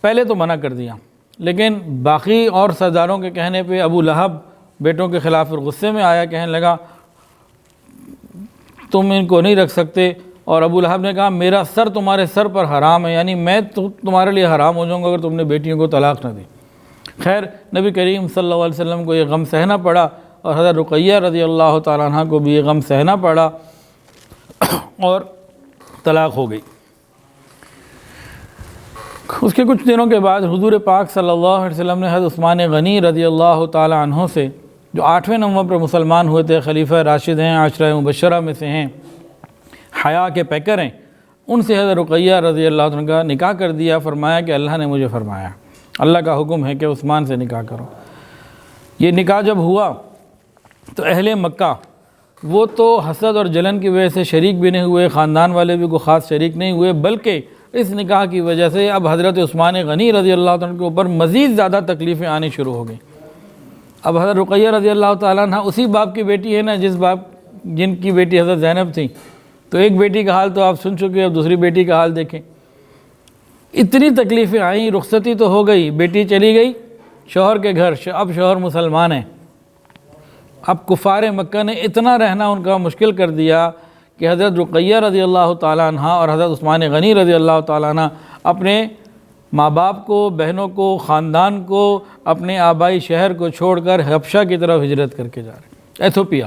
پہلے تو منع کر دیا، لیکن باقی اور سرداروں کے کہنے پہ ابو لہب بیٹوں کے خلاف غصے میں آیا، کہنے لگا تم ان کو نہیں رکھ سکتے، اور ابو لہب نے کہا میرا سر تمہارے سر پر حرام ہے، یعنی میں تو تمہارے لیے حرام ہو جاؤں گا اگر تم نے بیٹیوں کو طلاق نہ دی۔ خیر نبی کریم صلی اللہ علیہ وسلم کو یہ غم سہنا پڑا، اور حضرت رقیہ رضی اللہ تعالیٰ عنہ کو بھی یہ غم سہنا پڑا، اور طلاق ہو گئی۔ اس کے کچھ دنوں کے بعد حضور پاک صلی اللہ علیہ وسلم نے حضرت عثمان غنی رضی اللہ تعالیٰ عنہ سے، جو 8ویں نومبر پر مسلمان ہوئے تھے، خلیفہ راشد ہیں، عشرہ مبشرہ میں سے ہیں، حیا کے پیکر ہیں، ان سے حضرت رقیہ رضی اللہ عنہ کا نکاح کر دیا۔ فرمایا کہ اللہ نے مجھے فرمایا، اللہ کا حکم ہے کہ عثمان سے نکاح کرو۔ یہ نکاح جب ہوا تو اہل مکہ وہ تو حسد اور جلن کی وجہ سے شریک بھی نہیں ہوئے، خاندان والے بھی کوئی خاص شریک نہیں ہوئے، بلکہ اس نکاح کی وجہ سے اب حضرت عثمان غنی رضی اللہ عنہ کے اوپر مزید زیادہ تکلیفیں آنی شروع ہو گئیں۔ اب حضرت رقیہ رضی اللہ تعالیٰ عنہ اسی باپ کی بیٹی ہے نا جن کی بیٹی حضرت زینب تھی، تو ایک بیٹی کا حال تو آپ سن چکے، اب دوسری بیٹی کا حال دیکھیں۔ اتنی تکلیفیں آئیں، رخصتی تو ہو گئی، بیٹی چلی گئی شوہر کے گھر، اب شوہر مسلمان ہیں۔ اب کفار مکہ نے اتنا رہنا ان کا مشکل کر دیا کہ حضرت رقیہ رضی اللہ تعالیٰ عنہ اور حضرت عثمان غنی رضی اللہ تعالیٰ عنہ اپنے ماں باپ کو، بہنوں کو، خاندان کو، اپنے آبائی شہر کو چھوڑ کر حبشہ کی طرف ہجرت کر کے جا رہے ہیں، ایتھوپیا،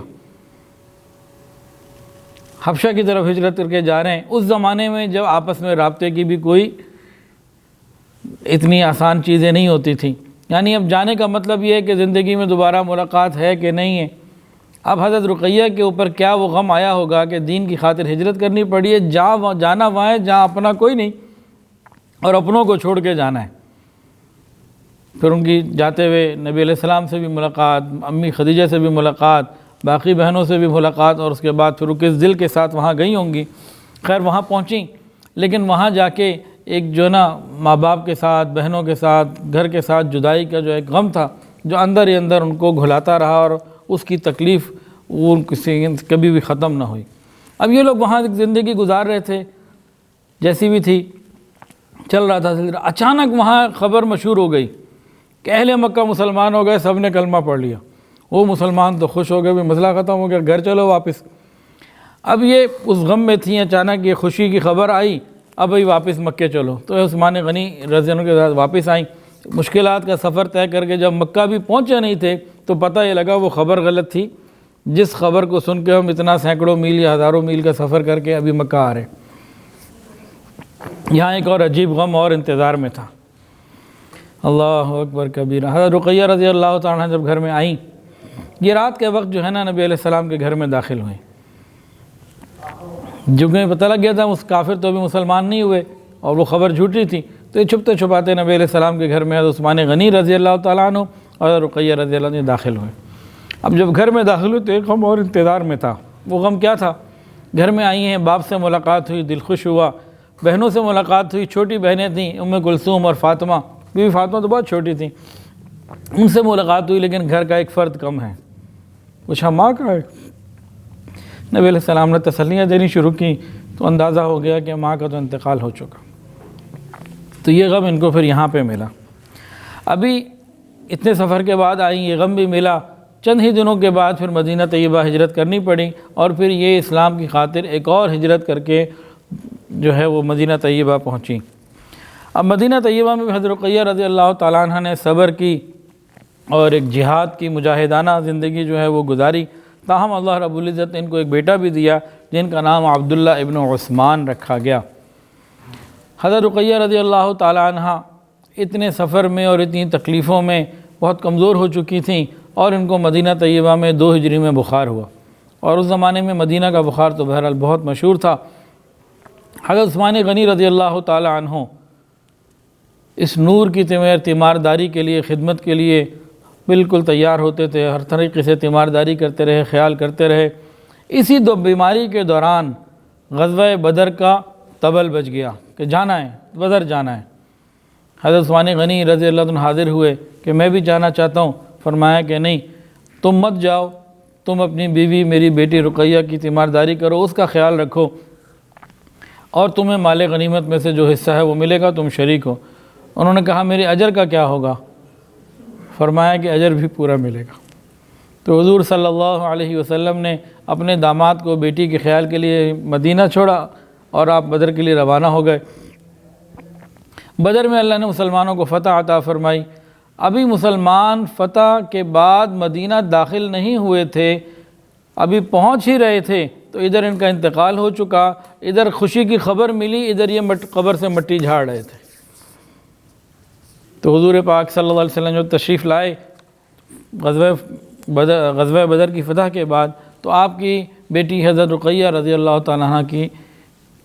حبشہ کی طرف ہجرت کر کے جا رہے ہیں۔ اس زمانے میں جب آپس میں رابطے کی بھی کوئی اتنی آسان چیزیں نہیں ہوتی تھیں، یعنی اب جانے کا مطلب یہ ہے کہ زندگی میں دوبارہ ملاقات ہے کہ نہیں ہے۔ اب حضرت رقیہ کے اوپر کیا وہ غم آیا ہوگا کہ دین کی خاطر ہجرت کرنی پڑی ہے، جانا وہاں ہے جہاں اپنا کوئی نہیں، اور اپنوں کو چھوڑ کے جانا ہے۔ پھر ان کی جاتے ہوئے نبی علیہ السلام سے بھی ملاقات، امی خدیجہ سے بھی ملاقات، باقی بہنوں سے بھی ملاقات، اور اس کے بعد پھر کس دل کے ساتھ وہاں گئی ہوں گی۔ خیر وہاں پہنچیں، لیکن وہاں جا کے ایک جو نا ماں باپ کے ساتھ، بہنوں کے ساتھ، گھر کے ساتھ جدائی کا جو ایک غم تھا، جو اندر ہی اندر ان کو گھلاتا رہا، اور اس کی تکلیف وہ کبھی بھی ختم نہ ہوئی۔ اب یہ لوگ وہاں زندگی گزار رہے تھے جیسی بھی تھی، چل رہا تھا سلسلہ۔ اچانک وہاں خبر مشہور ہو گئی کہ اہل مکہ مسلمان ہو گئے، سب نے کلمہ پڑھ لیا، وہ مسلمان تو خوش ہو گئے، بھی مسئلہ ختم ہو گیا، گھر چلو واپس۔ اب یہ اس غم میں تھیں، اچانک یہ خوشی کی خبر آئی، اب بھائی واپس مکے چلو، تو عثمان غنی رضی اللہ عنہ کے ساتھ واپس آئیں۔ مشکلات کا سفر طے کر کے جب مکہ بھی پہنچے نہیں تھے تو پتہ یہ لگا وہ خبر غلط تھی، جس خبر کو سن کے ہم اتنا سینکڑوں میل یا ہزاروں میل کا سفر کر کے ابھی مکہ آ رہے۔ یہاں ایک اور عجیب غم اور انتظار میں تھا۔ اللہ اکبر کبیرہ۔ حضرت رقیہ رضی اللہ تعالیٰ عنہ جب گھر میں آئیں، یہ رات کے وقت جو ہے نا نبی علیہ السلام کے گھر میں داخل ہوئیں۔ جو کہ پتہ لگ گیا تھا اس کافر تو ابھی مسلمان نہیں ہوئے اور وہ خبر جھوٹی تھی، تو یہ چھپتے چھپاتے نبی علیہ السلام کے گھر میں حضرت عثمان غنی رضی اللہ تعالیٰ عنہ اور حضرت رقیہ رضی اللہ عنہ داخل ہوئے۔ اب جب گھر میں داخل ہوئے تو ایک غم اور انتظار میں تھا۔ وہ غم کیا تھا؟ گھر میں آئی ہیں، باپ سے ملاقات ہوئی، دل خوش ہوا، بہنوں سے ملاقات ہوئی، چھوٹی بہنیں تھیں ام کلثوم اور فاطمہ، بیوی فاطمہ تو بہت چھوٹی تھیں، ان سے ملاقات ہوئی، لیکن گھر کا ایک فرد کم ہے۔ پوچھا ماں کہاں ہے؟ نبی علیہ السلام نے تسلیاں دینی شروع کی تو اندازہ ہو گیا کہ ماں کا تو انتقال ہو چکا۔ تو یہ غم ان کو پھر یہاں پہ ملا۔ ابھی اتنے سفر کے بعد آئیں، یہ غم بھی ملا۔ چند ہی دنوں کے بعد پھر مدینہ طیبہ ہجرت کرنی پڑی، اور پھر یہ اسلام کی خاطر ایک اور ہجرت کر کے جو ہے وہ مدینہ طیبہ پہنچی۔ اب مدینہ طیبہ میں حضرت رقیہ رضی اللہ تعالیٰ عنہ نے صبر کی اور ایک جہاد کی مجاہدانہ زندگی جو ہے وہ گزاری۔ تاہم اللہ رب العزت نے ان کو ایک بیٹا بھی دیا جن کا نام عبداللہ ابن عثمان رکھا گیا۔ حضرت رقیہ رضی اللہ تعالیٰ عنہ اتنے سفر میں اور اتنی تکلیفوں میں بہت کمزور ہو چکی تھیں، اور ان کو مدینہ طیبہ میں 2 ہجری میں بخار ہوا، اور اس زمانے میں مدینہ کا بخار تو بہرحال بہت مشہور تھا۔ حضرت عثمان غنی رضی اللہ تعالیٰ عنہ اس نور کی تیمارداری کے لیے، خدمت کے لیے بالکل تیار ہوتے تھے، ہر طریقے سے تیمارداری کرتے رہے، خیال کرتے رہے۔ اسی بیماری کے دوران غزوہ بدر کا طبل بج گیا کہ جانا ہے، بدر جانا ہے۔ حضرت عثمان غنی رضی اللہ عنہ حاضر ہوئے کہ میں بھی جانا چاہتا ہوں۔ فرمایا کہ نہیں، تم مت جاؤ، تم اپنی بیوی میری بیٹی رقیہ کی تیمارداری کرو، اس کا خیال رکھو، اور تمہیں مال غنیمت میں سے جو حصہ ہے وہ ملے گا، تم شریک ہو۔ انہوں نے کہا میرے اجر کا کیا ہوگا؟ فرمایا کہ اجر بھی پورا ملے گا۔ تو حضور صلی اللہ علیہ وسلم نے اپنے داماد کو بیٹی کے خیال کے لیے مدینہ چھوڑا، اور آپ بدر کے لیے روانہ ہو گئے۔ بدر میں اللہ نے مسلمانوں کو فتح عطا فرمائی۔ ابھی مسلمان فتح کے بعد مدینہ داخل نہیں ہوئے تھے، ابھی پہنچ ہی رہے تھے تو ادھر ان کا انتقال ہو چکا، ادھر خوشی کی خبر ملی، ادھر یہ قبر سے مٹی جھاڑ رہے تھے۔ تو حضور پاک صلی اللہ علیہ وسلم جو تشریف لائے غزوہ بدر کی فتح کے بعد، تو آپ کی بیٹی حضرت رقیہ رضی اللہ تعالیٰ عنہ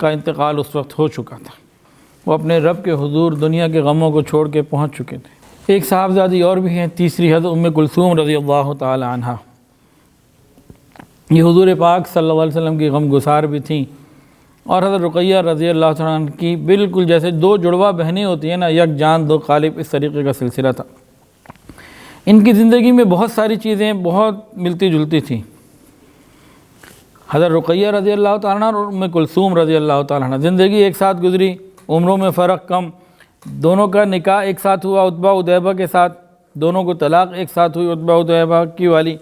کا انتقال اس وقت ہو چکا تھا۔ وہ اپنے رب کے حضور دنیا کے غموں کو چھوڑ کے پہنچ چکے تھے۔ ایک صاحبزادی اور بھی ہیں، تیسری حضرت ام کلثوم رضی اللہ تعالی عنہ۔ یہ حضور پاک صلی اللہ علیہ وسلم کی غم گسار بھی تھیں، اور حضرت رقیہ رضی اللہ تعالیٰ عنہ کی بالکل جیسے 2 جڑواں بہنیں ہوتی ہیں نا، یک جان 2 قالب، اس طریقے کا سلسلہ تھا۔ ان کی زندگی میں بہت ساری چیزیں بہت ملتی جلتی تھیں۔ حضرت رقیہ رضی اللہ تعالیٰ عنہ اور ام کلثوم رضی اللہ تعالیٰ عنہ زندگی ایک ساتھ گزری، عمروں میں فرق کم، دونوں کا نکاح ایک ساتھ ہوا عتبہ ادیبہ کے ساتھ، دونوں کو طلاق ایک ساتھ ہوئی عتبہ ادیبہ کی والی،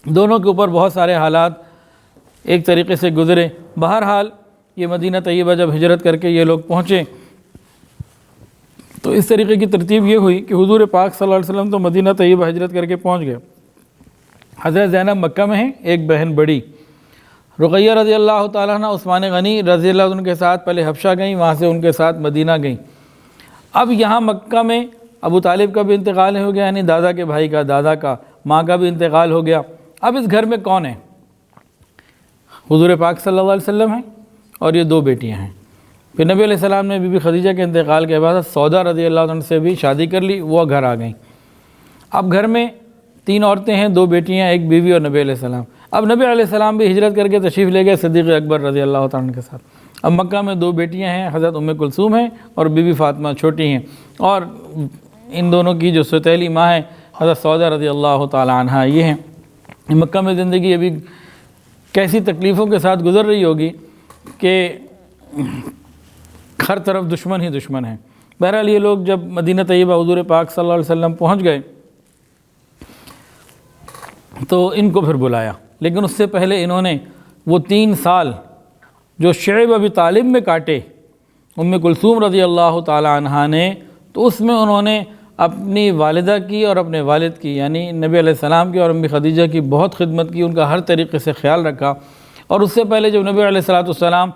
دونوں کے اوپر بہت سارے حالات ایک طریقے سے گزرے۔ بہرحال یہ مدینہ طیبہ جب ہجرت کر کے یہ لوگ پہنچے تو اس طریقے کی ترتیب یہ ہوئی کہ حضور پاک صلی اللہ علیہ وسلم تو مدینہ طیبہ ہجرت کر کے پہنچ گئے۔ حضرت زینب مکہ میں ہیں، ایک بہن بڑی رقیہ رضی اللہ تعالیٰ عنہ عثمان غنی رضی اللہ عنہ کے ساتھ پہلے حبشہ گئیں، وہاں سے ان کے ساتھ مدینہ گئیں۔ اب یہاں مکہ میں ابو طالب کا بھی انتقال ہو گیا، یعنی دادا کے بھائی کا، دادا کا، ماں کا بھی انتقال ہو گیا۔ اب اس گھر میں کون ہے؟ حضور پاک صلی اللہ علیہ وسلم ہیں اور یہ 2 بیٹیاں ہیں۔ پھر نبی علیہ السلام نے بی بی خدیجہ کے انتقال کے بعد سودا رضی اللہ عنہ سے بھی شادی کر لی، وہ گھر آ گئیں۔ اب گھر میں 3 عورتیں ہیں، 2 بیٹیاں، 1 بیوی اور نبی علیہ السلام۔ اب نبی علیہ السلام بھی ہجرت کر کے تشریف لے گئے صدیق اکبر رضی اللہ تعالیٰ عنہ کے ساتھ۔ اب مکہ میں 2 بیٹیاں ہیں، حضرت ام کلثوم ہیں اور بی بی فاطمہ چھوٹی ہیں، اور ان دونوں کی جو ستیلی ماں ہے حضرت سودا رضی اللہ تعالیٰ عنہ یہ ہیں۔ مکہ میں زندگی ابھی کیسی تکلیفوں کے ساتھ گزر رہی ہوگی کہ ہر طرف دشمن ہی دشمن ہیں۔ بہرحال یہ لوگ جب مدینہ طیبہ حضور پاک صلی اللہ علیہ وسلم پہنچ گئے تو ان کو پھر بلایا، لیکن اس سے پہلے انہوں نے وہ 3 سال جو شعیب ابی طالب میں کاٹے ام کلثوم رضی اللہ تعالی عنہا نے، تو اس میں انہوں نے اپنی والدہ کی اور اپنے والد کی یعنی نبی علیہ السلام کی اور امی خدیجہ کی بہت خدمت کی، ان کا ہر طریقے سے خیال رکھا۔ اور اس سے پہلے جب نبی علیہ السلام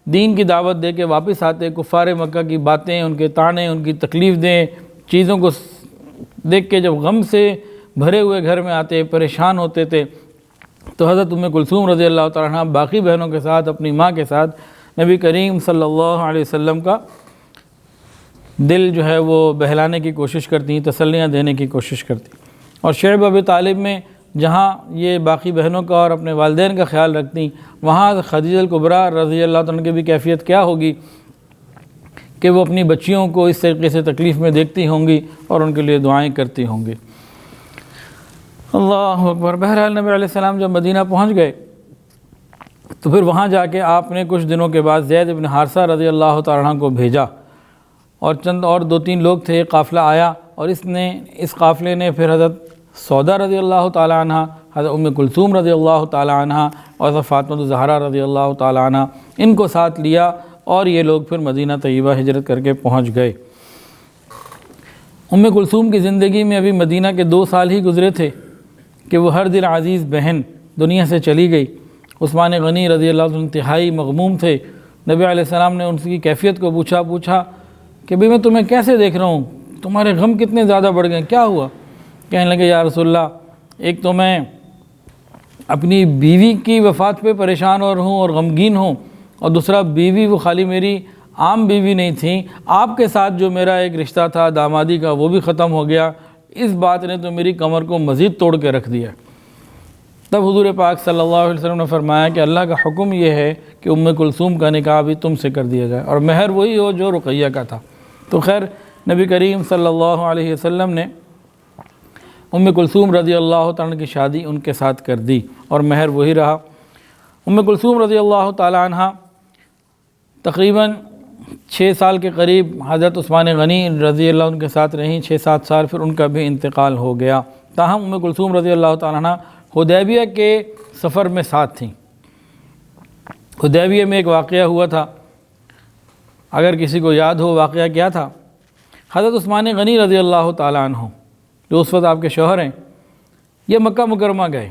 دین کی دعوت دے کے واپس آتے، کفار مکہ کی باتیں، ان کے طعنے، ان کی تکلیف دیں چیزوں کو دیکھ کے جب غم سے بھرے ہوئے گھر میں آتے، پریشان ہوتے تھے، تو حضرت ام کلثوم رضی اللہ تعالیٰ عنہ باقی بہنوں کے ساتھ، اپنی ماں کے ساتھ نبی کریم صلی اللہ علیہ وسلم کا دل جو ہے وہ بہلانے کی کوشش کرتی، تسلیاں دینے کی کوشش کرتی۔ اور شعیب ابی طالب میں جہاں یہ باقی بہنوں کا اور اپنے والدین کا خیال رکھتی، وہاں خدیجہ الکبریٰ رضی اللہ عنہ کی بھی کیفیت کیا ہوگی کہ وہ اپنی بچیوں کو اس طریقے سے تکلیف میں دیکھتی ہوں گی اور ان کے لیے دعائیں کرتی ہوں گی۔ اللہ اکبر۔ بہرحال نبی علیہ السلام جب مدینہ پہنچ گئے تو پھر وہاں جا کے آپ نے کچھ دنوں کے بعد زید بن حارثہ رضی اللہ تعالیٰ عنہ کو بھیجا، اور چند اور 2-3 لوگ تھے، قافلہ آیا، اور اس قافلے نے پھر حضرت سودا رضی اللہ تعالیٰ عنہ، حضرت ام کلثوم رضی اللہ تعالیٰ عنہ اور حضرت فاطمہ الزہرا رضی اللہ تعالیٰ عنہ ان کو ساتھ لیا، اور یہ لوگ پھر مدینہ طیبہ ہجرت کر کے پہنچ گئے۔ ام کلثوم کی زندگی میں ابھی مدینہ کے 2 سال ہی گزرے تھے کہ وہ ہر دل عزیز بہن دنیا سے چلی گئی۔ عثمان غنی رضی اللہ عنہ انتہائی مغموم تھے۔ نبی علیہ السلام نے ان کی کیفیت کو پوچھا کہ بھئی میں تمہیں کیسے دیکھ رہا ہوں، تمہارے غم کتنے زیادہ بڑھ گئے، کیا ہوا؟ کہنے لگے یا رسول اللہ، ایک تو میں اپنی بیوی کی وفات پہ پریشان اور غمگین ہوں، اور دوسرا بیوی وہ خالی میری عام بیوی نہیں تھی، آپ کے ساتھ جو میرا ایک رشتہ تھا دامادی کا وہ بھی ختم ہو گیا، اس بات نے تو میری کمر کو مزید توڑ کے رکھ دیا۔ تب حضور پاک صلی اللہ علیہ وسلم نے فرمایا کہ اللہ کا حکم یہ ہے کہ ام کلثوم کا نکاح بھی تم سے کر دیا جائے، اور مہر وہی ہو جو رقیہ کا تھا۔ تو خیر نبی کریم صلی اللہ علیہ وسلم نے ام کلثوم رضی اللہ تعالیٰ عنہ کی شادی ان کے ساتھ کر دی، اور مہر وہی رہا۔ ام کلثوم رضی اللہ تعالیٰ عنہ تقریباً 6 سال کے قریب حضرت عثمان غنی رضی اللہ عنہ کے ساتھ رہیں، 6-7 سال، پھر ان کا بھی انتقال ہو گیا۔ تاہم ام کلثوم رضی اللہ تعالیٰ عنہ حدیبیہ کے سفر میں ساتھ تھیں۔ حدیبیہ میں ایک واقعہ ہوا تھا، اگر کسی کو یاد ہو واقعہ کیا تھا۔ حضرت عثمان غنی رضی اللہ تعالیٰ عنہ جو اس وقت آپ کے شوہر ہیں، یہ مکہ مکرمہ گئے،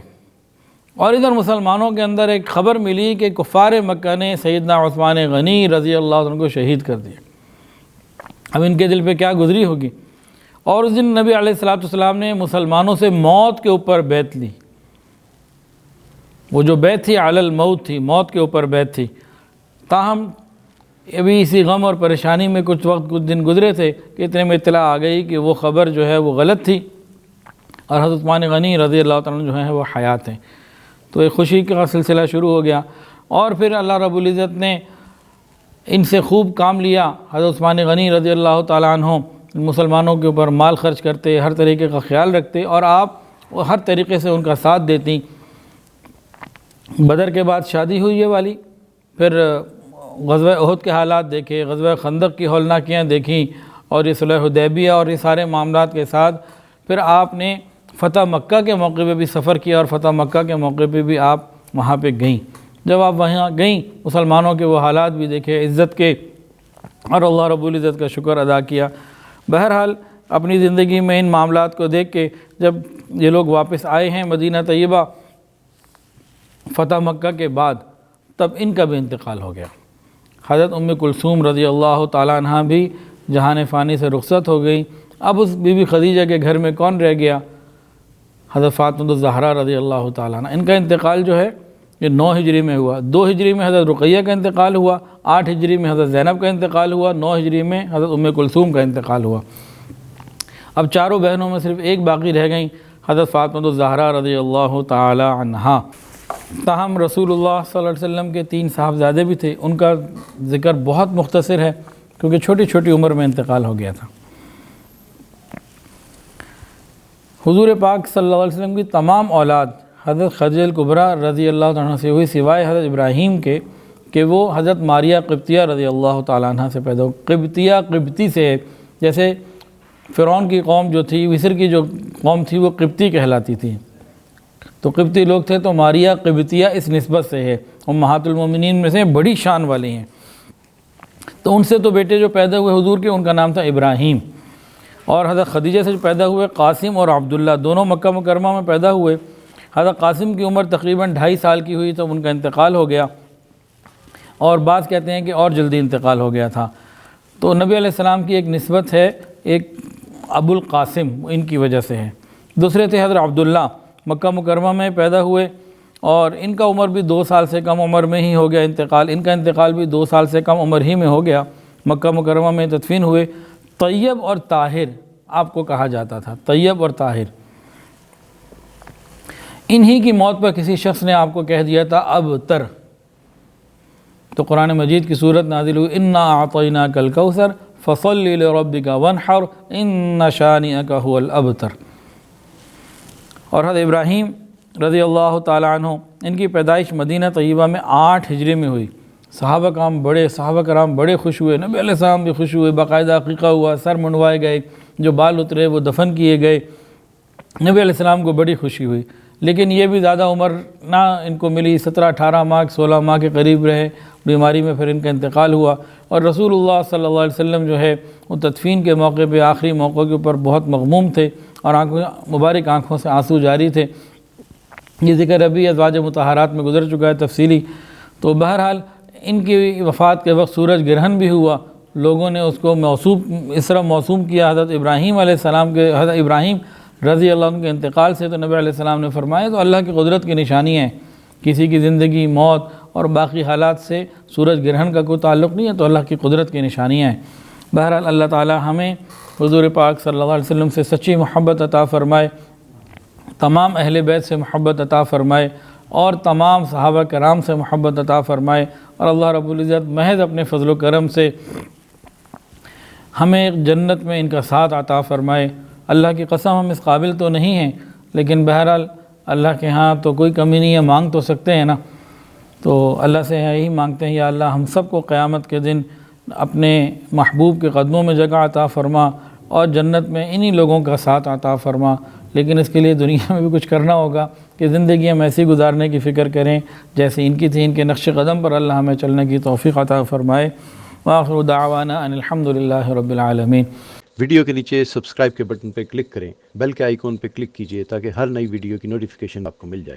اور ادھر مسلمانوں کے اندر ایک خبر ملی کہ کفار مکہ نے سیدنا عثمان غنی رضی اللہ عنہ کو شہید کر دیا۔ اب ان کے دل پہ کیا گزری ہوگی؟ اور اس دن نبی علیہ السلام نے مسلمانوں سے موت کے اوپر بیعت لی۔ وہ جو بیعت تھی علی الموت تھی، موت کے اوپر بیعت تھی۔ تاہم ابھی اسی غم اور پریشانی میں کچھ دن گزرے تھے کہ اتنے میں اطلاع آ گئی کہ وہ خبر جو ہے وہ غلط تھی، اور حضرت عثمان غنی رضی اللہ تعالیٰ عنہ جو ہیں وہ حیات ہیں۔ تو ایک خوشی کا سلسلہ شروع ہو گیا، اور پھر اللہ رب العزت نے ان سے خوب کام لیا۔ حضرت عثمان غنی رضی اللہ تعالیٰ عنہ مسلمانوں کے اوپر مال خرچ کرتے، ہر طریقے کا خیال رکھتے، اور آپ ہر طریقے سے ان کا ساتھ دیتی۔ بدر کے بعد شادی ہوئی یہ والی، پھر غزوہ احد کے حالات دیکھے، غزوہ خندق کی ہولناکیاں دیکھیں، اور یہ صلح حدیبیہ اور یہ سارے معاملات کے ساتھ پھر آپ نے فتح مکہ کے موقع پہ بھی سفر کیا، اور فتح مکہ کے موقع پہ بھی آپ وہاں پہ گئیں۔ جب آپ وہاں گئیں مسلمانوں کے وہ حالات بھی دیکھے عزت کے، اور اللہ رب العزت کا شکر ادا کیا۔ بہرحال اپنی زندگی میں ان معاملات کو دیکھ کے جب یہ لوگ واپس آئے ہیں مدینہ طیبہ فتح مکہ کے بعد، تب ان کا بھی انتقال ہو گیا۔ حضرت ام کلثوم رضی اللہ تعالیٰ عنہ بھی جہان فانی سے رخصت ہو گئی۔ اب اس بی بی خدیجہ کے گھر میں کون رہ گیا؟ حضرت فاطمہ الزہرا رضی اللہ تعالیٰ عنہ۔ ان کا انتقال جو ہے یہ 9 ہجری میں ہوا، 2 ہجری میں حضرت رقیہ کا انتقال ہوا، 8 ہجری میں حضرت زینب کا انتقال ہوا، 9 ہجری میں حضرت ام کلثوم کا انتقال ہوا۔ اب چاروں بہنوں میں صرف ایک باقی رہ گئیں، حضرت فاطمہ الزہرا رضی اللہ تعالی عنہا۔ تاہم رسول اللہ صلی اللہ علیہ وسلم کے 3 صاحبزادے بھی تھے، ان کا ذکر بہت مختصر ہے کیونکہ چھوٹی چھوٹی عمر میں انتقال ہو گیا تھا۔ حضور پاک صلی اللہ علیہ وسلم کی تمام اولاد حضرت خدیجہ الکبریٰ رضی اللہ عنہ سے ہوئی، سوائے حضرت ابراہیم کے کہ وہ حضرت ماریہ قبطیہ رضی اللہ تعالیٰ عنہ سے پیدا ہو۔ قبطیہ قبطی سے ہے، جیسے فرعون کی قوم جو تھی، مصر کی جو قوم تھی وہ قبطی کہلاتی تھی، تو قبطی لوگ تھے، تو ماریہ قبطیہ اس نسبت سے ہے، امہات المومنین میں سے بڑی شان والی ہیں۔ تو ان سے تو بیٹے جو پیدا ہوئے حضور کے، ان کا نام تھا ابراہیم، اور حضرت خدیجہ سے جو پیدا ہوئے قاسم اور عبداللہ، دونوں مکہ مکرمہ میں پیدا ہوئے۔ حضرت قاسم کی عمر تقریباً 2.5 سال کی ہوئی تب ان کا انتقال ہو گیا، اور بعض کہتے ہیں کہ اور جلدی انتقال ہو گیا تھا۔ تو نبی علیہ السلام کی ایک نسبت ہے، ایک ابو القاسم، ان کی وجہ سے ہے۔ دوسرے تھے حضرت عبداللہ، مکہ مکرمہ میں پیدا ہوئے، اور ان کا عمر بھی 2 سال سے کم عمر میں ہی ہو گیا انتقال، ان کا انتقال بھی 2 سال سے کم عمر ہی میں ہو گیا، مکہ مکرمہ میں تدفین ہوئے۔ طیب اور طاہر آپ کو کہا جاتا تھا، طیب اور طاہر۔ انہی کی موت پر کسی شخص نے آپ کو کہہ دیا تھا ابتر، تو قرآن مجید کی صورت نازل ہوئی، انا اعطیناک الکوثر فصل لربک وانحر ان شانئک هو الابتر۔ اور حضرت ابراہیم رضی اللہ تعالیٰ عنہ، ان کی پیدائش مدینہ طیبہ میں 8 ہجری میں ہوئی۔ صحابہ کرام بڑے خوش ہوئے، نبی علیہ السلام بھی خوش ہوئے، باقاعدہ عقیقہ ہوا، سر منڈوائے گئے، جو بال اترے وہ دفن کیے گئے، نبی علیہ السلام کو بڑی خوشی ہوئی۔ لیکن یہ بھی زیادہ عمر نہ ان کو ملی، 17-18 ماہ 16 ماہ کے قریب رہے بیماری میں، پھر ان کا انتقال ہوا۔ اور رسول اللہ صلی اللہ علیہ وسلم جو ہے وہ تدفین کے موقع پہ، آخری موقع کے اوپر بہت مغموم تھے، اور مبارک آنکھوں سے آنسو جاری تھے۔ یہ ذکر ابھی ازواج مطہرات میں گزر چکا ہے تفصیلی۔ تو بہرحال ان کی وفات کے وقت سورج گرہن بھی ہوا، لوگوں نے اس کو اس طرح موسوم کیا حضرت ابراہیم علیہ السلام کے، حضرت ابراہیم رضی اللہ عنہ کے انتقال سے۔ تو نبی علیہ السلام نے فرمایا تو اللہ کی قدرت کی نشانی ہے، کسی کی زندگی، موت اور باقی حالات سے سورج گرہن کا کوئی تعلق نہیں ہے، تو اللہ کی قدرت کی نشانیاں ہیں۔ بہرحال اللہ تعالی ہمیں حضور پاک صلی اللہ علیہ وسلم سے سچی محبت عطا فرمائے، تمام اہل بیت سے محبت عطا فرمائے، اور تمام صحابہ کرام سے محبت عطا فرمائے، اور اللہ رب العزت محض اپنے فضل و کرم سے ہمیں جنت میں ان کا ساتھ عطا فرمائے۔ اللہ کی قسم ہم اس قابل تو نہیں ہیں، لیکن بہرحال اللہ کے ہاں تو کوئی کمی نہیں ہے، مانگ تو سکتے ہیں نا۔ تو اللہ سے یہی مانگتے ہیں، یا اللہ ہم سب کو قیامت کے دن اپنے محبوب کے قدموں میں جگہ عطا فرما، اور جنت میں انہی لوگوں کا ساتھ عطا فرما۔ لیکن اس کے لیے دنیا میں بھی کچھ کرنا ہوگا کہ زندگی ہم ایسی گزارنے کی فکر کریں جیسے ان کی تھی، ان کے نقش قدم پر اللہ ہمیں چلنے کی توفیق عطا فرمائے۔ وآخر دعوانا ان الحمدللہ رب العالمین۔ ویڈیو کے نیچے سبسکرائب کے بٹن پہ کلک کریں، بیل کے آئیکن پہ کلک کیجئے تاکہ ہر نئی ویڈیو کی نوٹیفیکیشن آپ کو مل جائے۔